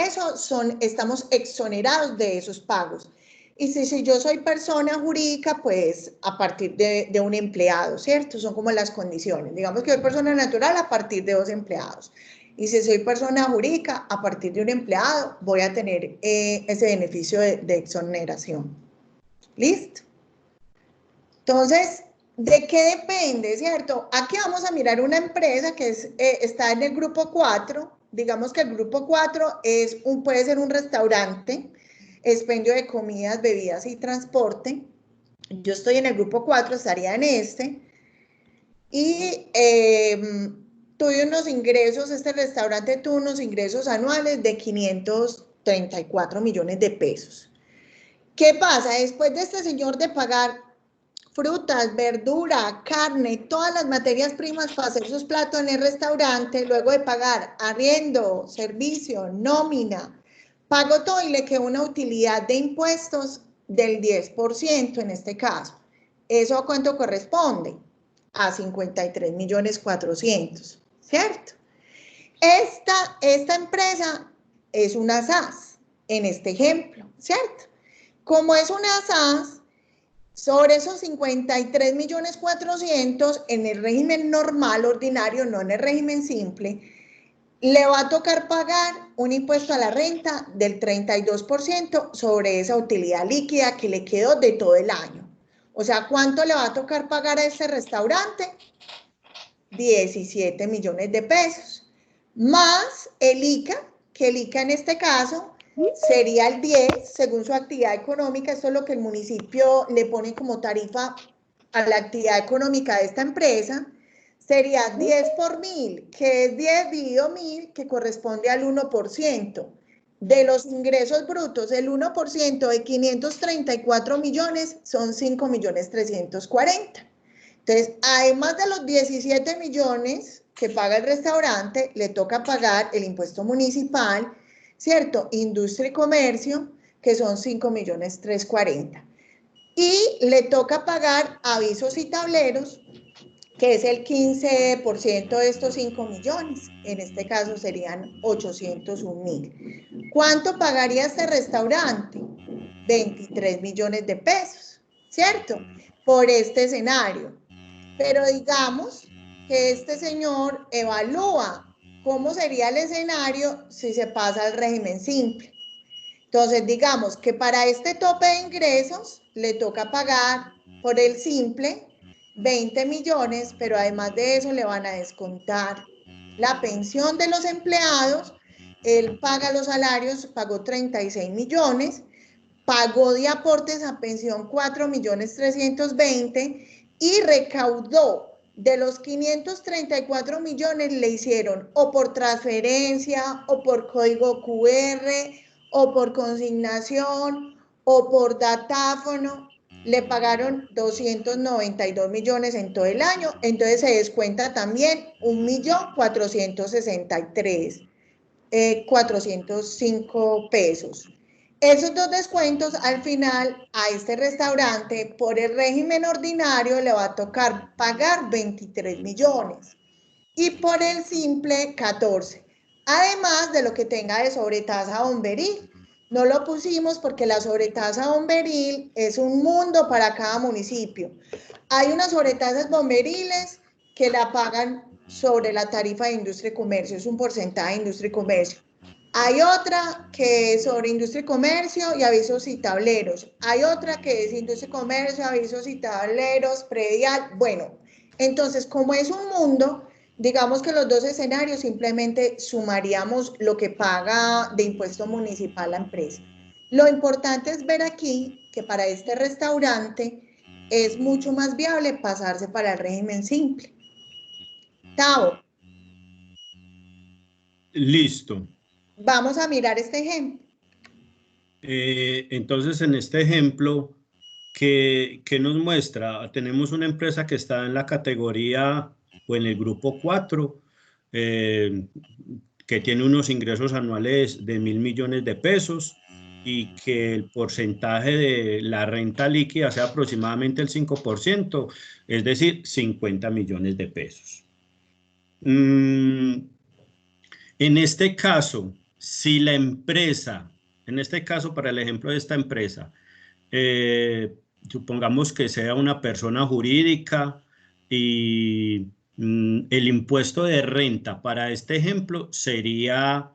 A: estamos exonerados de esos pagos. Y si yo soy persona jurídica, pues a partir de un empleado, ¿cierto? Son como las condiciones. Digamos que soy persona natural a partir de 2 empleados. Y si soy persona jurídica, a partir de un empleado, voy a tener ese beneficio de exoneración. ¿Listo? Entonces, ¿de qué depende, cierto? Aquí vamos a mirar una empresa que está en el grupo 4. Digamos que el grupo 4 puede ser un restaurante, expendio de comidas, bebidas y transporte. Yo estoy en el grupo 4, estaría en este. Y tuve unos ingresos, este restaurante tuvo unos ingresos anuales de 534 millones de pesos. ¿Qué pasa? Después de este señor de pagar frutas, verdura, carne, todas las materias primas para hacer sus platos en el restaurante, luego de pagar arriendo, servicio, nómina, pagó todo y le quedó una utilidad de impuestos del 10% en este caso. ¿Eso a cuánto corresponde? A 53.400.000, ¿cierto? Esta empresa es una SAS, en este ejemplo, ¿cierto? Como es una SAS, sobre esos 53.400.000 en el régimen normal, ordinario, no en el régimen simple, le va a tocar pagar un impuesto a la renta del 32% sobre esa utilidad líquida que le quedó de todo el año. O sea, ¿cuánto le va a tocar pagar a este restaurante? 17 millones de pesos. Más el ICA, que el ICA en este caso sería el 10, según su actividad económica. Esto es lo que el municipio le pone como tarifa a la actividad económica de esta empresa. Sería 10 por 1.000, que es 10 dividido 1.000, que corresponde al 1%. De los ingresos brutos, el 1% de 534 millones son 5.340.000. Entonces, además de los 17 millones que paga el restaurante, le toca pagar el impuesto municipal, ¿cierto? Industria y comercio, que son 5.340.000. Y le toca pagar avisos y tableros, que es el 15% de estos 5 millones. En este caso serían 801.000. ¿Cuánto pagaría este restaurante? 23 millones de pesos, ¿cierto? Por este escenario. Pero digamos que este señor evalúa cómo sería el escenario si se pasa al régimen simple. Entonces, digamos que para este tope de ingresos le toca pagar por el simple 20 millones, pero además de eso le van a descontar la pensión de los empleados. Él paga los salarios, pagó 36 millones, pagó de aportes a pensión 4.320.000 y recaudó de los 534 millones, le hicieron o por transferencia, o por código QR, o por consignación, o por datáfono, le pagaron 292 millones en todo el año, entonces se descuenta también 1.463.405 pesos. Esos dos descuentos al final a este restaurante por el régimen ordinario le va a tocar pagar 23 millones y por el simple 14, además de lo que tenga de sobretasa bomberil. No lo pusimos porque la sobretasa bomberil es un mundo para cada municipio. Hay unas sobretasas bomberiles que la pagan sobre la tarifa de industria y comercio, es un porcentaje de industria y comercio. Hay otra que es sobre industria y comercio y avisos y tableros. Hay otra que es industria y comercio, avisos y tableros, predial. Bueno, entonces como es un mundo, digamos que los dos escenarios simplemente sumaríamos lo que paga de impuesto municipal la empresa. Lo importante es ver aquí que para este restaurante es mucho más viable pasarse para el régimen simple. Tavo.
E: Listo.
A: Vamos a mirar este ejemplo.
E: Entonces, en este ejemplo, ¿qué nos muestra? Tenemos una empresa que está en la categoría o en el grupo 4, que tiene unos ingresos anuales de 1.000 millones de pesos y que el porcentaje de la renta líquida sea aproximadamente el 5%, es decir, 50 millones de pesos. En este caso, si la empresa, en este caso para el ejemplo de esta empresa, supongamos que sea una persona jurídica y el impuesto de renta para este ejemplo sería,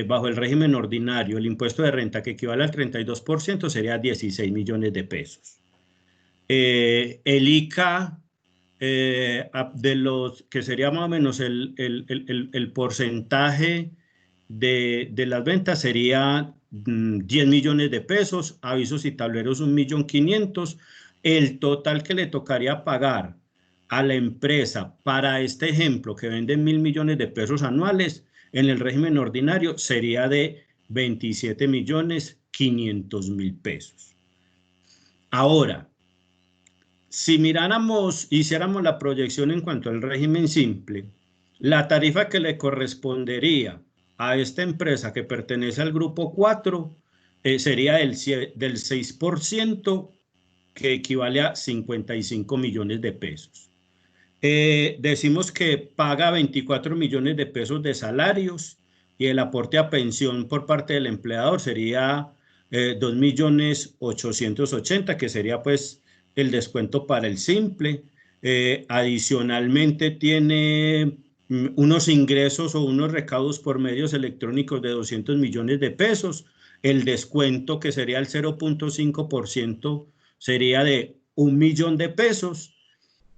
E: bajo el régimen ordinario, el impuesto de renta que equivale al 32% sería 16 millones de pesos. El ICA, de los que sería más o menos el porcentaje de las ventas sería 10 millones de pesos, avisos y tableros 1.500.000. El total que le tocaría pagar a la empresa para este ejemplo que vende 1.000 millones de pesos anuales en el régimen ordinario sería de 27.500.000 pesos. Ahora, si miráramos, hiciéramos la proyección en cuanto al régimen simple, la tarifa que le correspondería a esta empresa que pertenece al grupo 4 sería del 6%, que equivale a 55 millones de pesos. Decimos que paga 24 millones de pesos de salarios y el aporte a pensión por parte del empleador sería 2.880.000, que sería pues el descuento para el simple. Adicionalmente tiene unos ingresos o unos recaudos por medios electrónicos de 200 millones de pesos. El descuento, que sería el 0.5%, sería de 1 millón de pesos.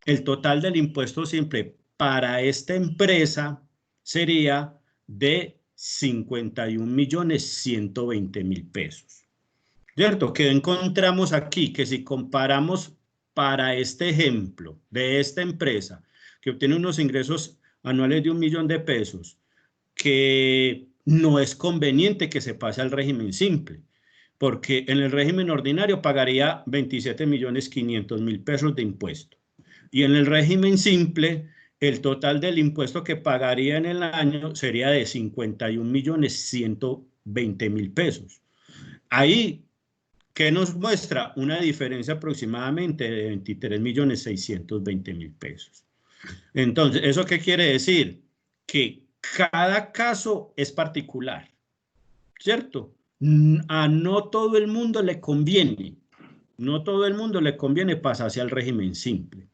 E: El total del impuesto simple para esta empresa sería de 51.120.000 pesos. ¿Cierto? ¿Qué encontramos aquí? Que si comparamos para este ejemplo de esta empresa que obtiene unos ingresos anuales de 1 millón de pesos, que no es conveniente que se pase al régimen simple, porque en el régimen ordinario pagaría 27.500.000 pesos de impuesto. Y en el régimen simple, el total del impuesto que pagaría en el año sería de 51.120.000 pesos. Ahí, ¿qué nos muestra? Una diferencia aproximadamente de 23.620.000 pesos. Entonces, ¿eso qué quiere decir? Que cada caso es particular, ¿cierto? A no todo el mundo le conviene, no todo el mundo le conviene pasarse al régimen simple.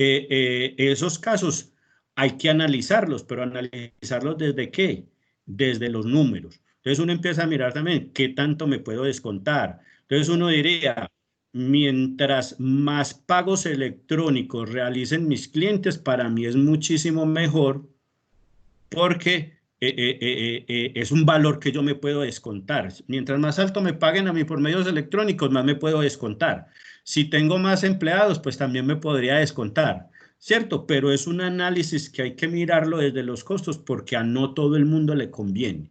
E: Esos casos hay que analizarlos, pero analizarlos ¿desde qué? Desde los números. Entonces uno empieza a mirar también qué tanto me puedo descontar. Entonces uno diría, mientras más pagos electrónicos realicen mis clientes, para mí es muchísimo mejor, porque es un valor que yo me puedo descontar. Mientras más alto me paguen a mí por medios electrónicos, más me puedo descontar. Si tengo más empleados, pues también me podría descontar, ¿cierto? Pero es un análisis que hay que mirarlo desde los costos, porque a no todo el mundo le conviene.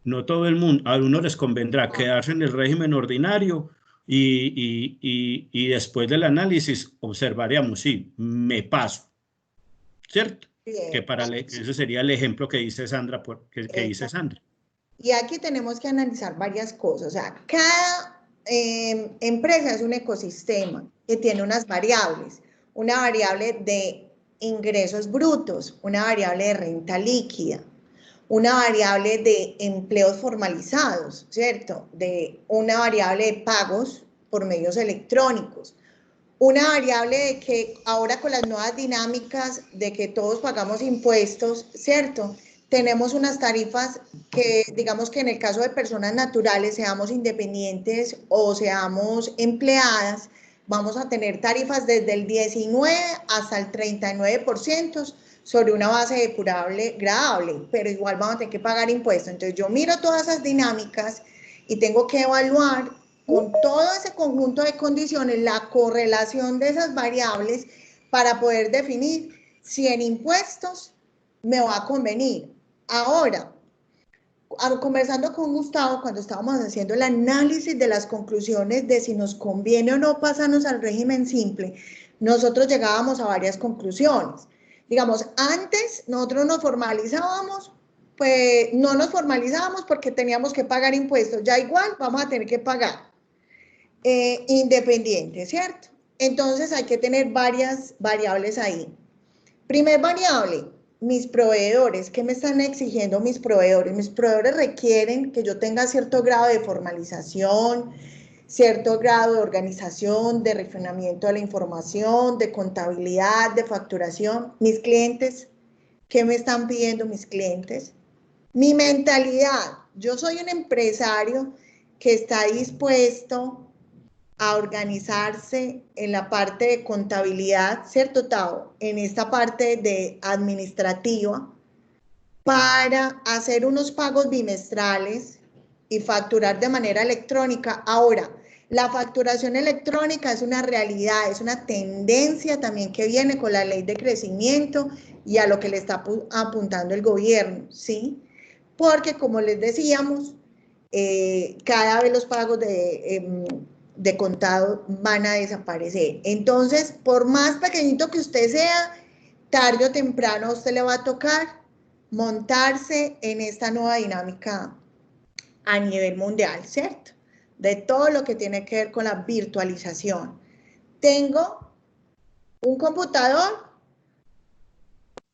E: No todo el mundo, a uno les convendrá quedarse en el régimen ordinario y después del análisis observaríamos, sí, me paso, ¿cierto?
A: Bien.
E: Que ese sería el ejemplo que dice Sandra, que dice Sandra.
A: Y aquí tenemos que analizar varias cosas. O sea, cada empresa es un ecosistema que tiene unas variables. Una variable de ingresos brutos, una variable de renta líquida, una variable de empleos formalizados, ¿cierto? Una variable de pagos por medios electrónicos. Una variable de que ahora con las nuevas dinámicas de que todos pagamos impuestos, ¿cierto? Tenemos unas tarifas que, digamos que en el caso de personas naturales, seamos independientes o seamos empleadas, vamos a tener tarifas desde el 19 hasta el 39% sobre una base depurable gradable, pero igual vamos a tener que pagar impuestos. Entonces yo miro todas esas dinámicas y tengo que evaluar con todo ese conjunto de condiciones la correlación de esas variables para poder definir si en impuestos me va a convenir. Ahora, conversando con Gustavo, cuando estábamos haciendo el análisis de las conclusiones de si nos conviene o no pasarnos al régimen simple, nosotros llegábamos a varias conclusiones. Digamos, antes nosotros nos formalizábamos, pues no nos formalizábamos porque teníamos que pagar impuestos, ya igual vamos a tener que pagar. Independiente, ¿cierto? Entonces hay que tener varias variables ahí. Primer variable, mis proveedores. ¿Qué me están exigiendo mis proveedores? Mis proveedores requieren que yo tenga cierto grado de formalización, cierto grado de organización, de refinamiento de la información, de contabilidad, de facturación. Mis clientes, ¿qué me están pidiendo mis clientes? Mi mentalidad. Yo soy un empresario que está dispuesto a organizarse en la parte de contabilidad, ¿cierto, Tao? En esta parte de administrativa para hacer unos pagos bimestrales y facturar de manera electrónica. Ahora, la facturación electrónica es una realidad, es una tendencia también que viene con la ley de crecimiento y a lo que le está apuntando el gobierno, ¿sí? Porque, como les decíamos, cada vez los pagos de contado van a desaparecer. Entonces, por más pequeñito que usted sea, tarde o temprano a usted le va a tocar montarse en esta nueva dinámica a nivel mundial, ¿cierto? De todo lo que tiene que ver con la virtualización. Tengo un computador,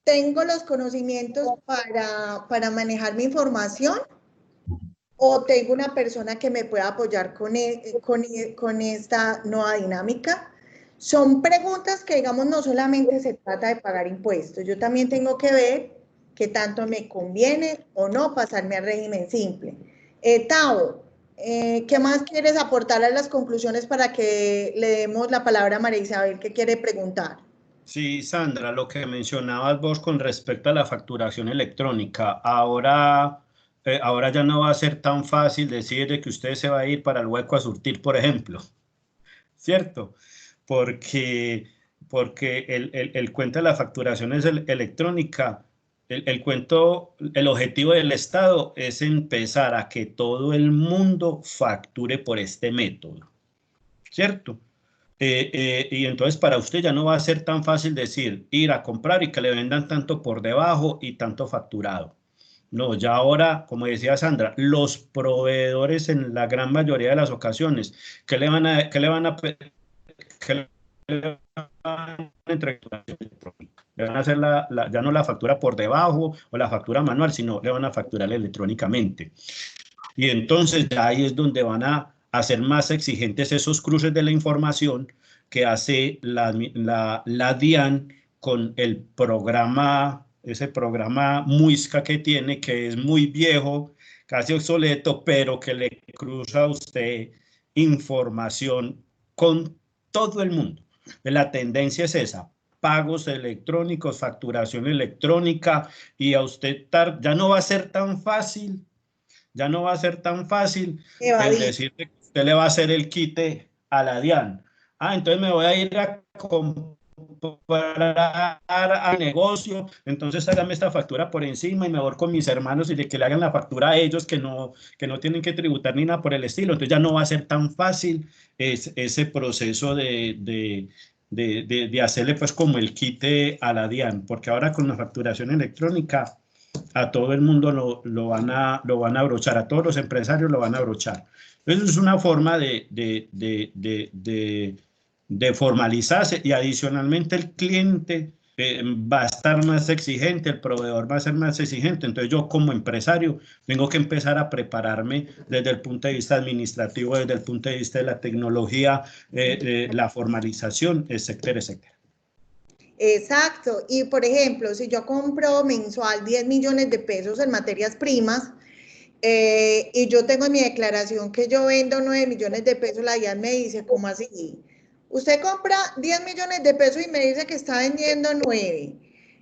A: tengo los conocimientos para manejar mi información, o tengo una persona que me pueda apoyar con esta nueva dinámica. Son preguntas que, digamos, no solamente se trata de pagar impuestos, yo también tengo que ver qué tanto me conviene o no pasarme al régimen simple. Tao, ¿qué más quieres aportar a las conclusiones para que le demos la palabra a María Isabel que quiere preguntar?
E: Sí, Sandra, lo que mencionabas vos con respecto a la facturación electrónica, ahora ya no va a ser tan fácil decir que usted se va a ir para el Hueco a surtir, por ejemplo, ¿cierto? Porque el cuento de la facturación electrónica, el objetivo del Estado es empezar a que todo el mundo facture por este método, ¿cierto? Y entonces para usted ya no va a ser tan fácil decir, ir a comprar y que le vendan tanto por debajo y tanto facturado. No, ya ahora, como decía Sandra, los proveedores en la gran mayoría de las ocasiones, ¿qué le van a entregar? Le van a hacer ya no la factura por debajo o la factura manual, sino le van a facturar electrónicamente. Y entonces ya ahí es donde van a hacer más exigentes esos cruces de la información que hace la DIAN con el programa, ese programa Muisca que tiene, que es muy viejo, casi obsoleto, pero que le cruza a usted información con todo el mundo. La tendencia es esa, pagos electrónicos, facturación electrónica, y a usted ya no va a ser tan fácil. Ya no va a ser tan fácil el decirle que usted le va a hacer el quite a la DIAN. Entonces me voy a ir a comprar comprar al negocio, entonces hágame esta factura por encima y me voy con mis hermanos y de que le hagan la factura a ellos que no tienen que tributar ni nada por el estilo. Entonces ya no va a ser tan fácil ese proceso de hacerle pues como el quite a la DIAN, porque ahora con la facturación electrónica a todo el mundo lo van a abrochar, a todos los empresarios lo van a abrochar. Entonces es una forma de formalizarse, y adicionalmente el cliente va a estar más exigente, el proveedor va a ser más exigente. Entonces yo como empresario tengo que empezar a prepararme desde el punto de vista administrativo, desde el punto de vista de la tecnología, la formalización, etcétera, etcétera.
A: Exacto. Y por ejemplo, si yo compro mensual 10 millones de pesos en materias primas, y yo tengo en mi declaración que yo vendo 9 millones de pesos, la DIAN me dice, ¿cómo así? Usted compra 10 millones de pesos y me dice que está vendiendo 9.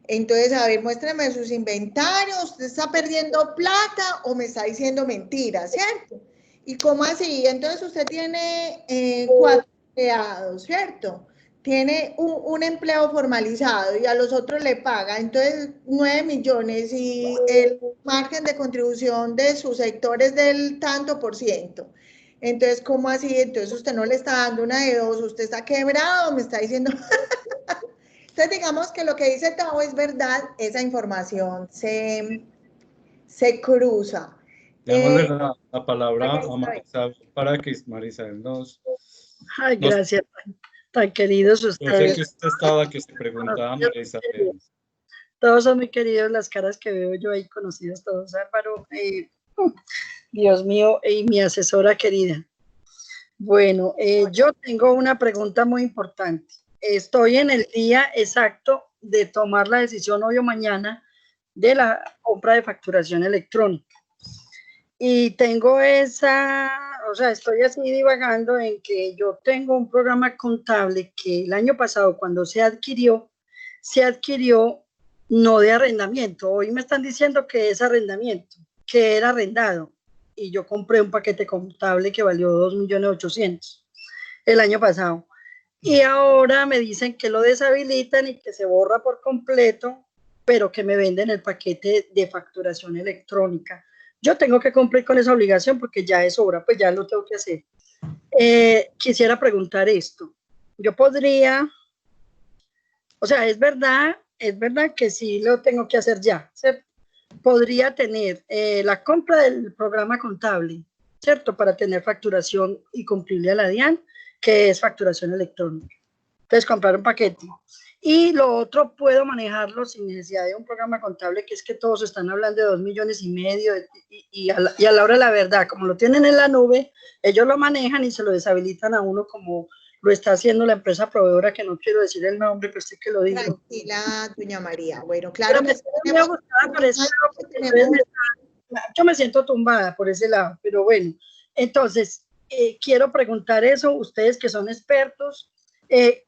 A: Entonces, a ver, muéstrame sus inventarios, ¿usted está perdiendo plata o me está diciendo mentiras, cierto? ¿Y cómo así? Entonces, usted tiene 4 empleados, ¿cierto? Tiene un empleo formalizado y a los otros le paga, entonces 9 millones y el margen de contribución de su sector es del tanto por ciento. Entonces, ¿cómo así? Entonces usted no le está dando una de dos, usted está quebrado, me está diciendo. Entonces, digamos que lo que dice Tao es verdad, esa información se cruza.
B: Démosle la palabra a Marisabel para que Marisabel nos...
F: Ay, gracias, tan queridos ustedes.
B: Yo sé que usted estaba, que se preguntaba, Marisabel.
F: Todos son muy queridos, las caras que veo yo ahí, conocidos todos. Álvaro, Dios mío, y mi asesora querida. Bueno, yo tengo una pregunta muy importante. Estoy en el día exacto de tomar la decisión hoy o mañana de la compra de facturación electrónica. Y tengo estoy así divagando en que yo tengo un programa contable que el año pasado, cuando se adquirió no de arrendamiento. Hoy me están diciendo que es arrendamiento, que era arrendado. Y yo compré un paquete contable que valió 2.800.000 el año pasado. Y ahora me dicen que lo deshabilitan y que se borra por completo, pero que me venden el paquete de facturación electrónica. Yo tengo que cumplir con esa obligación porque ya es obra, pues ya lo tengo que hacer. Quisiera preguntar esto. Yo podría, o sea, es verdad que sí lo tengo que hacer ya, ¿cierto? Podría tener la compra del programa contable, ¿cierto? Para tener facturación y cumplirle a la DIAN, que es facturación electrónica. Entonces, comprar un paquete. Y lo otro puedo manejarlo sin necesidad de un programa contable, que es que todos están hablando de 2,5 millones, y a la hora de la verdad, como lo tienen en la nube, ellos lo manejan y se lo deshabilitan a uno como lo está haciendo la empresa proveedora, que no quiero decir el nombre, pero sí que lo digo.
A: Tranquila, doña María. Bueno, claro
F: que yo me siento tumbada por ese lado, pero bueno. Entonces, quiero preguntar eso, ustedes que son expertos,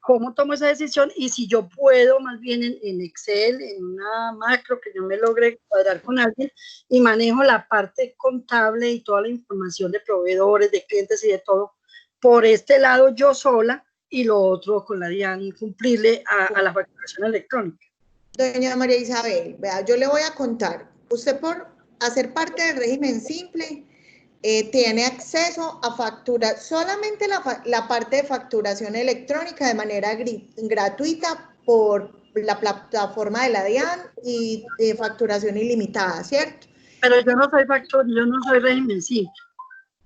F: ¿cómo tomo esa decisión? Y si yo puedo, más bien en Excel, en una macro que yo me logre cuadrar con alguien y manejo la parte contable y toda la información de proveedores, de clientes y de todo, por este lado yo sola, y lo otro con la DIAN, cumplirle a la facturación electrónica.
A: Doña María Isabel, vea, yo le voy a contar. Usted por hacer parte del régimen simple tiene acceso a facturar solamente la parte de facturación electrónica de manera gratuita por la plataforma de la DIAN y de facturación ilimitada, ¿cierto?
F: Pero yo no soy régimen simple.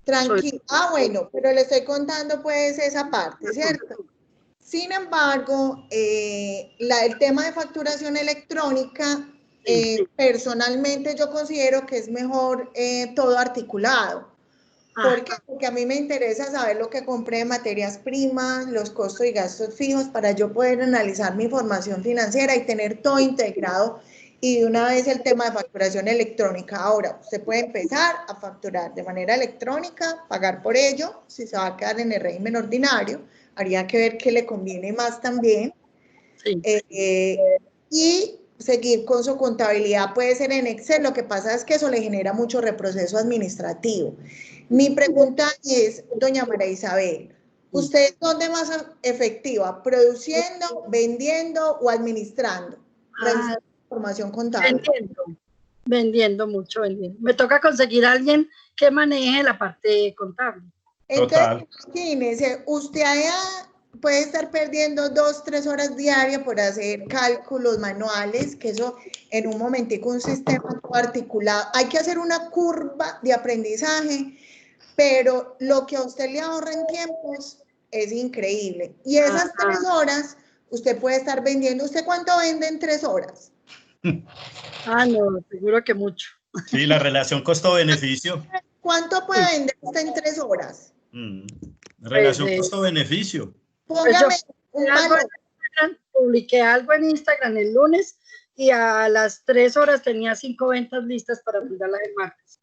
A: Tranquilo. Bueno, pero le estoy contando pues esa parte, ¿cierto? Sin embargo, el tema de facturación electrónica, personalmente yo considero que es mejor todo articulado. ¿Por qué? Porque a mí me interesa saber lo que compré de materias primas, los costos y gastos fijos, para yo poder analizar mi información financiera y tener todo integrado. Y de una vez el tema de facturación electrónica. Ahora, usted puede empezar a facturar de manera electrónica, pagar por ello, si se va a quedar en el régimen ordinario. Habría que ver qué le conviene más también. Sí. Y seguir con su contabilidad puede ser en Excel. Lo que pasa es que eso le genera mucho reproceso administrativo. Mi pregunta es, doña María Isabel, ¿Usted es dónde más efectiva? ¿Produciendo, vendiendo o administrando? Revisando información contable.
F: Vendiendo mucho, vendiendo. Me toca conseguir a alguien que maneje la parte contable.
A: Entonces, imagínese, usted puede estar perdiendo 2, 3 horas diarias por hacer cálculos manuales, que eso en un momentico un sistema articulado. Hay que hacer una curva de aprendizaje, pero lo que a usted le ahorra en tiempos es increíble. Y esas 3 horas, usted puede estar vendiendo. ¿Usted cuánto vende en 3 horas?
F: No, seguro que mucho.
E: Sí, la relación costo-beneficio.
A: ¿Cuánto puede vender usted en 3 horas?
E: Relación costo-beneficio.
A: Póngame un valor.
F: Publiqué algo en Instagram el lunes y a las 3 horas tenía 5 ventas listas para mandarlas el martes.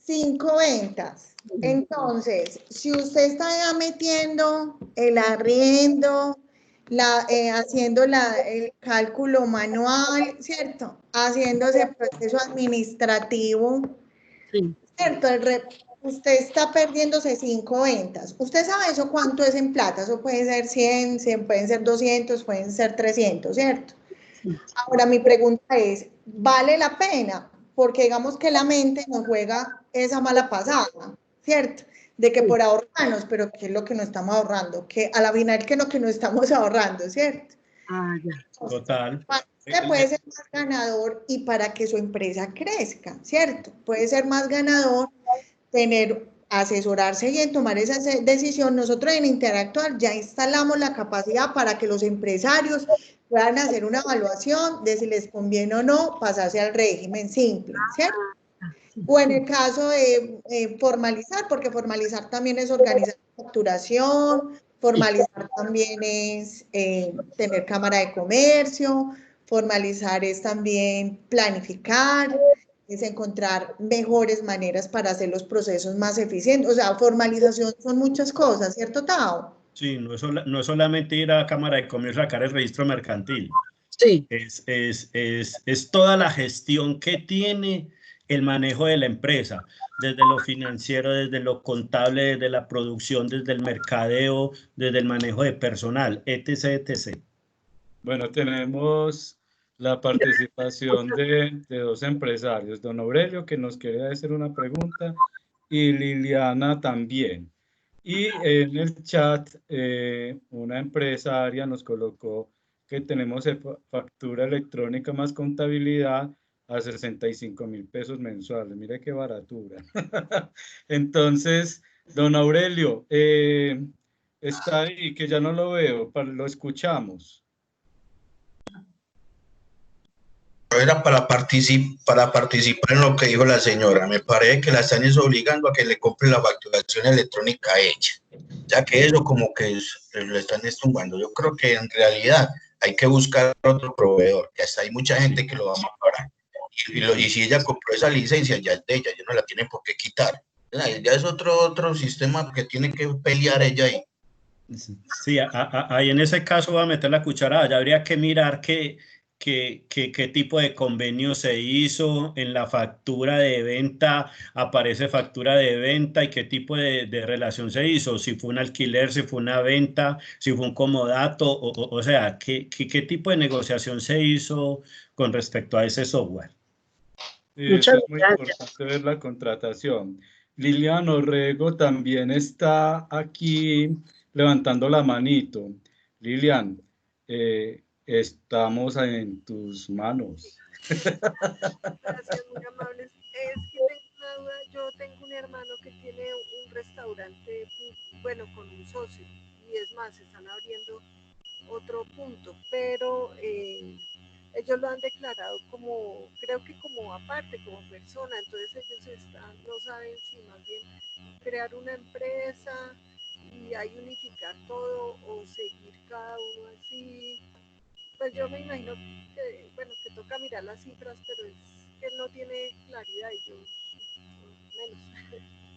A: 5 ventas. Entonces, si usted está ya metiendo el arriendo, haciendo el cálculo manual, ¿cierto? Haciendo ese proceso administrativo, ¿cierto? Usted está perdiéndose 5 ventas. ¿Usted sabe eso cuánto es en plata? Eso puede ser 100, pueden ser 200, pueden ser 300, ¿cierto? Ahora, mi pregunta es, ¿vale la pena? Porque digamos que la mente nos juega esa mala pasada, ¿cierto? De que por ahorrarnos, pero ¿qué es lo que no estamos ahorrando? Que a la final, ¿qué es lo que no estamos ahorrando, ¿cierto?
F: Ya.
E: Total.
A: Para usted puede ser más ganador y para que su empresa crezca, ¿cierto? Puede ser más ganador asesorarse y en tomar esa decisión. Nosotros en Interactuar ya instalamos la capacidad para que los empresarios puedan hacer una evaluación de si les conviene o no pasarse al régimen simple, ¿cierto? O en el caso de formalizar, porque formalizar también es organizar facturación, formalizar también es tener cámara de comercio, formalizar es también planificar, es encontrar mejores maneras para hacer los procesos más eficientes. O sea, formalización son muchas cosas, ¿cierto, Tao?
E: Sí, no es solamente ir a la Cámara de Comercio a sacar el registro mercantil.
F: Sí.
E: Es toda la gestión que tiene el manejo de la empresa, desde lo financiero, desde lo contable, desde la producción, desde el mercadeo, desde el manejo de personal, etc., etc.
B: Bueno, tenemos la participación de 2 empresarios, don Aurelio, que nos quiere hacer una pregunta, y Liliana también. Y en el chat, una empresaria nos colocó que tenemos factura electrónica más contabilidad a 65.000 pesos mensuales. Mire qué baratura. Entonces, don Aurelio, está ahí, que ya no lo veo, lo escuchamos.
G: Era para participar en lo que dijo la señora. Me parece que la están obligando a que le compre la facturación electrónica a ella, ya que eso como que lo están estumbando. Yo creo que en realidad hay que buscar otro proveedor, que hasta hay mucha gente que lo va a mejorar. Y si ella compró esa licencia, ya es de ella, ya no la tienen por qué quitar. Ya es otro sistema que tiene que pelear ella ahí.
E: Sí, ahí en ese caso va a meter la cucharada. Ya habría que mirar qué tipo de convenio se hizo. En la factura de venta aparece factura de venta y qué tipo de relación se hizo, si fue un alquiler, si fue una venta, si fue un comodato, o sea, qué tipo de negociación se hizo con respecto a ese software.
B: Eso es muy importante ver la contratación. Liliana Orrego también está aquí levantando la manito. Lilian, estamos en tus manos.
H: Gracias, muy amables. Es que tengo una duda. Yo tengo un hermano que tiene un restaurante, bueno, con un socio, y es más, están abriendo otro punto, pero ellos lo han declarado como, creo que como aparte, como persona, entonces ellos no saben si más bien crear una empresa y ahí unificar todo o seguir cada uno así. Pues yo me imagino que, bueno, que toca mirar las cifras, pero es que él no tiene claridad y yo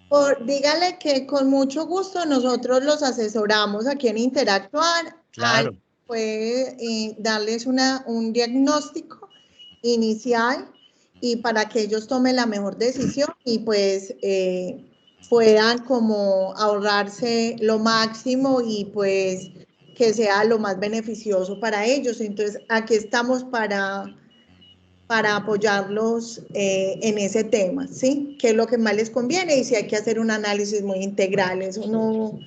H: menos.
A: Dígale que con mucho gusto nosotros los asesoramos aquí en Interactuar.
E: Claro.
A: Puede darles un diagnóstico inicial y para que ellos tomen la mejor decisión y pues puedan como ahorrarse lo máximo y pues que sea lo más beneficioso para ellos. Entonces, aquí estamos para apoyarlos en ese tema, ¿sí? ¿Qué es lo que más les conviene? Y si hay que hacer un análisis muy integral, eso no,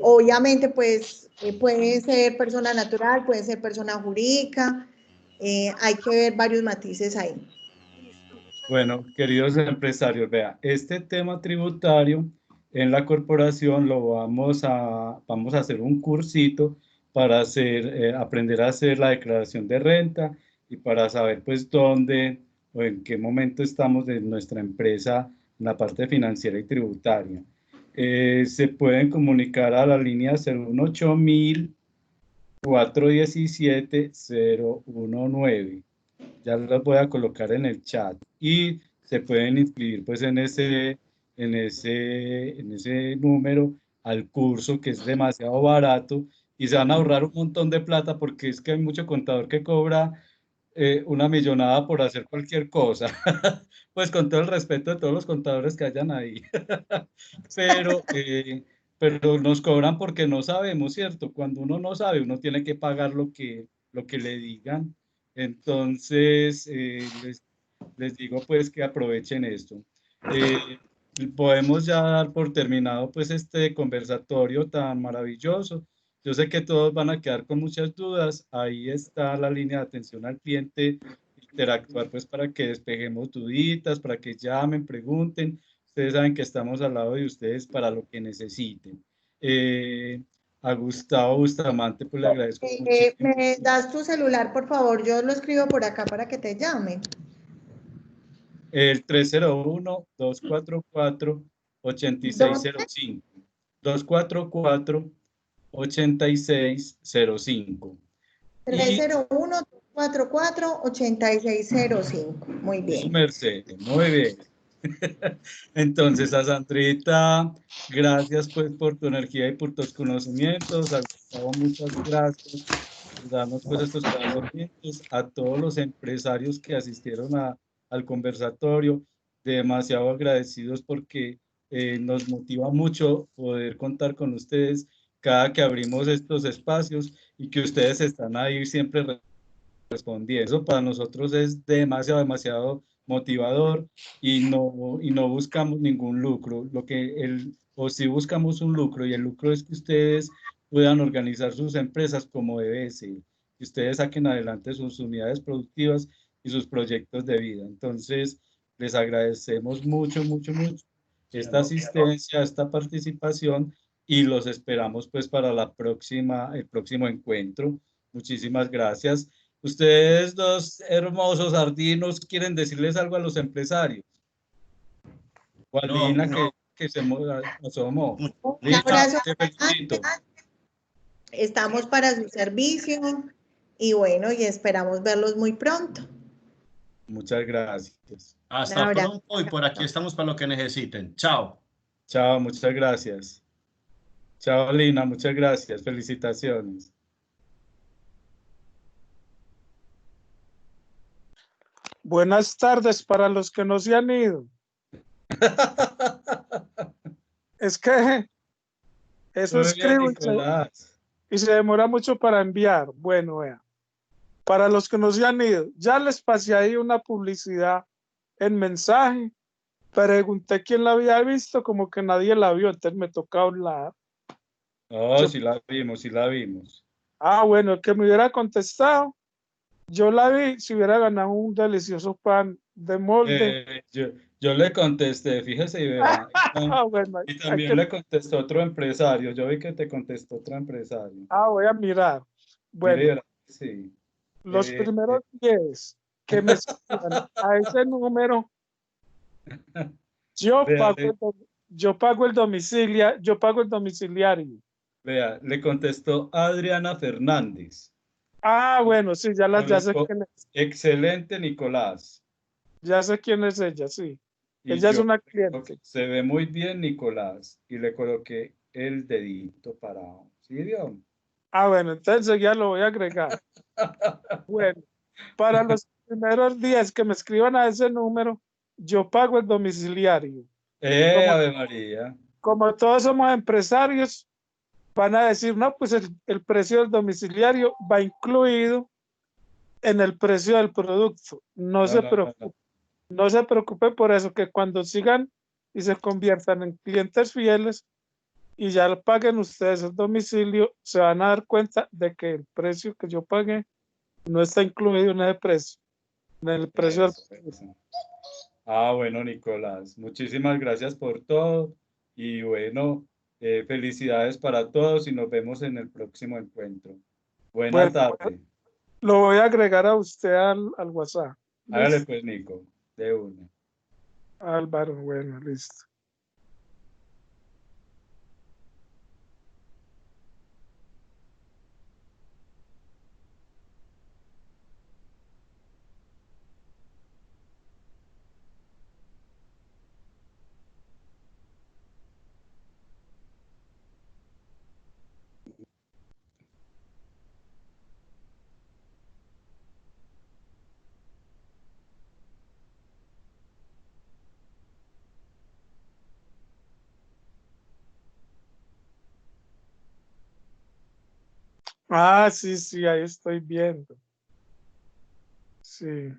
A: obviamente, pues, puede ser persona natural, puede ser persona jurídica, hay que ver varios matices ahí.
B: Bueno, queridos empresarios, vea, este tema tributario en la corporación lo vamos a hacer un cursito para aprender a hacer la declaración de renta y para saber pues dónde o en qué momento estamos de nuestra empresa en la parte financiera y tributaria. Se pueden comunicar a la línea 018 417 019. Ya las voy a colocar en el chat y se pueden inscribir pues en ese número al curso, que es demasiado barato, y se van a ahorrar un montón de plata, porque es que hay mucho contador que cobra una millonada por hacer cualquier cosa. Pues con todo el respeto de todos los contadores que hayan ahí. pero, pero nos cobran porque no sabemos, ¿cierto? Cuando uno no sabe, uno tiene que pagar lo que le digan. Entonces, les digo pues que aprovechen esto. Podemos ya dar por terminado pues este conversatorio tan maravilloso. Yo sé que todos van a quedar con muchas dudas. Ahí está la línea de atención al cliente, interactuar pues para que despejemos duditas, para que llamen, pregunten. Ustedes saben que estamos al lado de ustedes para lo que necesiten. A Gustavo Bustamante pues le agradezco muchísimo.
A: ¿Me das tu celular, por favor? Yo lo escribo por acá para que te llame.
B: El 301-244-8605. 244-8605.
A: 301-244-8605. Muy bien.
B: Merced, muy bien. Entonces, a Sandrita, gracias pues por tu energía y por tus conocimientos. A Gustavo, muchas gracias por darnos pues estos conocimientos. A todos los empresarios que asistieron al conversatorio, demasiado agradecidos porque nos motiva mucho poder contar con ustedes cada que abrimos estos espacios y que ustedes están ahí siempre respondiendo. Eso para nosotros es demasiado motivador y no buscamos ningún lucro. O si buscamos un lucro, y el lucro es que ustedes puedan organizar sus empresas como debe ser, que ustedes saquen adelante sus unidades productivas y sus proyectos de vida. Entonces, les agradecemos mucho esta asistencia, esta participación, y los esperamos pues para el próximo encuentro. Muchísimas gracias. Ustedes dos hermosos ardinos, ¿quieren decirles algo a los empresarios? O a Lina, que se asomó. Lina, te felicito.
A: Estamos para su servicio y bueno, y esperamos verlos muy pronto.
B: Muchas gracias.
E: Hasta pronto, y por aquí estamos para lo que necesiten. Chao.
B: Chao, muchas gracias. Chao, Lina, muchas gracias. Felicitaciones.
I: Buenas tardes para los que no se han ido. Es que eso escribo y se demora mucho para enviar. Bueno, vea. Para los que no se han ido, ya les pasé ahí una publicidad en mensaje. Pregunté quién la había visto, como que nadie la vio, entonces me toca hablar.
B: Oh, sí la vimos.
I: Ah, bueno, el que me hubiera contestado, yo la vi, si hubiera ganado un delicioso pan de molde.
B: Yo le contesté, fíjese y verá.
I: Bueno,
B: y también le contestó otro empresario. Yo vi que te contestó otro empresario.
I: Voy a mirar. Bueno,
B: mira, sí.
I: Los primeros 10 que me escriban a ese número, yo pago el domiciliario.
B: Vea, le contestó Adriana Fernández.
I: Ah, bueno, sí, ya sé quién es.
B: Excelente, Nicolás.
I: Ya sé quién es ella, sí. Ella es una cliente.
B: Se ve muy bien, Nicolás. Y le coloqué el dedito parado. ¿Sí, vio?
I: Ah, bueno, entonces ya lo voy a agregar. Bueno, para los primeros 10 que me escriban a ese número, yo pago el domiciliario.
B: Ave María.
I: Como todos somos empresarios, van a decir, no, pues el precio del domiciliario va incluido en el precio del producto. No se preocupe. No se preocupe por eso, que cuando sigan y se conviertan en clientes fieles y ya lo paguen ustedes el domicilio, se van a dar cuenta de que el precio que yo pagué no está incluido en ese precio, en el precio del producto.
B: Ah, bueno, Nicolás, muchísimas gracias por todo y bueno, felicidades para todos y nos vemos en el próximo encuentro. Buena tarde.
I: Lo voy a agregar a usted al WhatsApp.
B: Hágale pues, Nico, de una.
I: Álvaro, bueno, listo. Ah, sí, sí, ahí estoy viendo. Sí,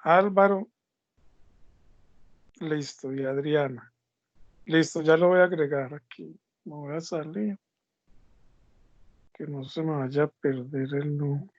I: Álvaro. Listo, y Adriana. Listo, ya lo voy a agregar aquí. Me voy a salir. Que no se me vaya a perder el número.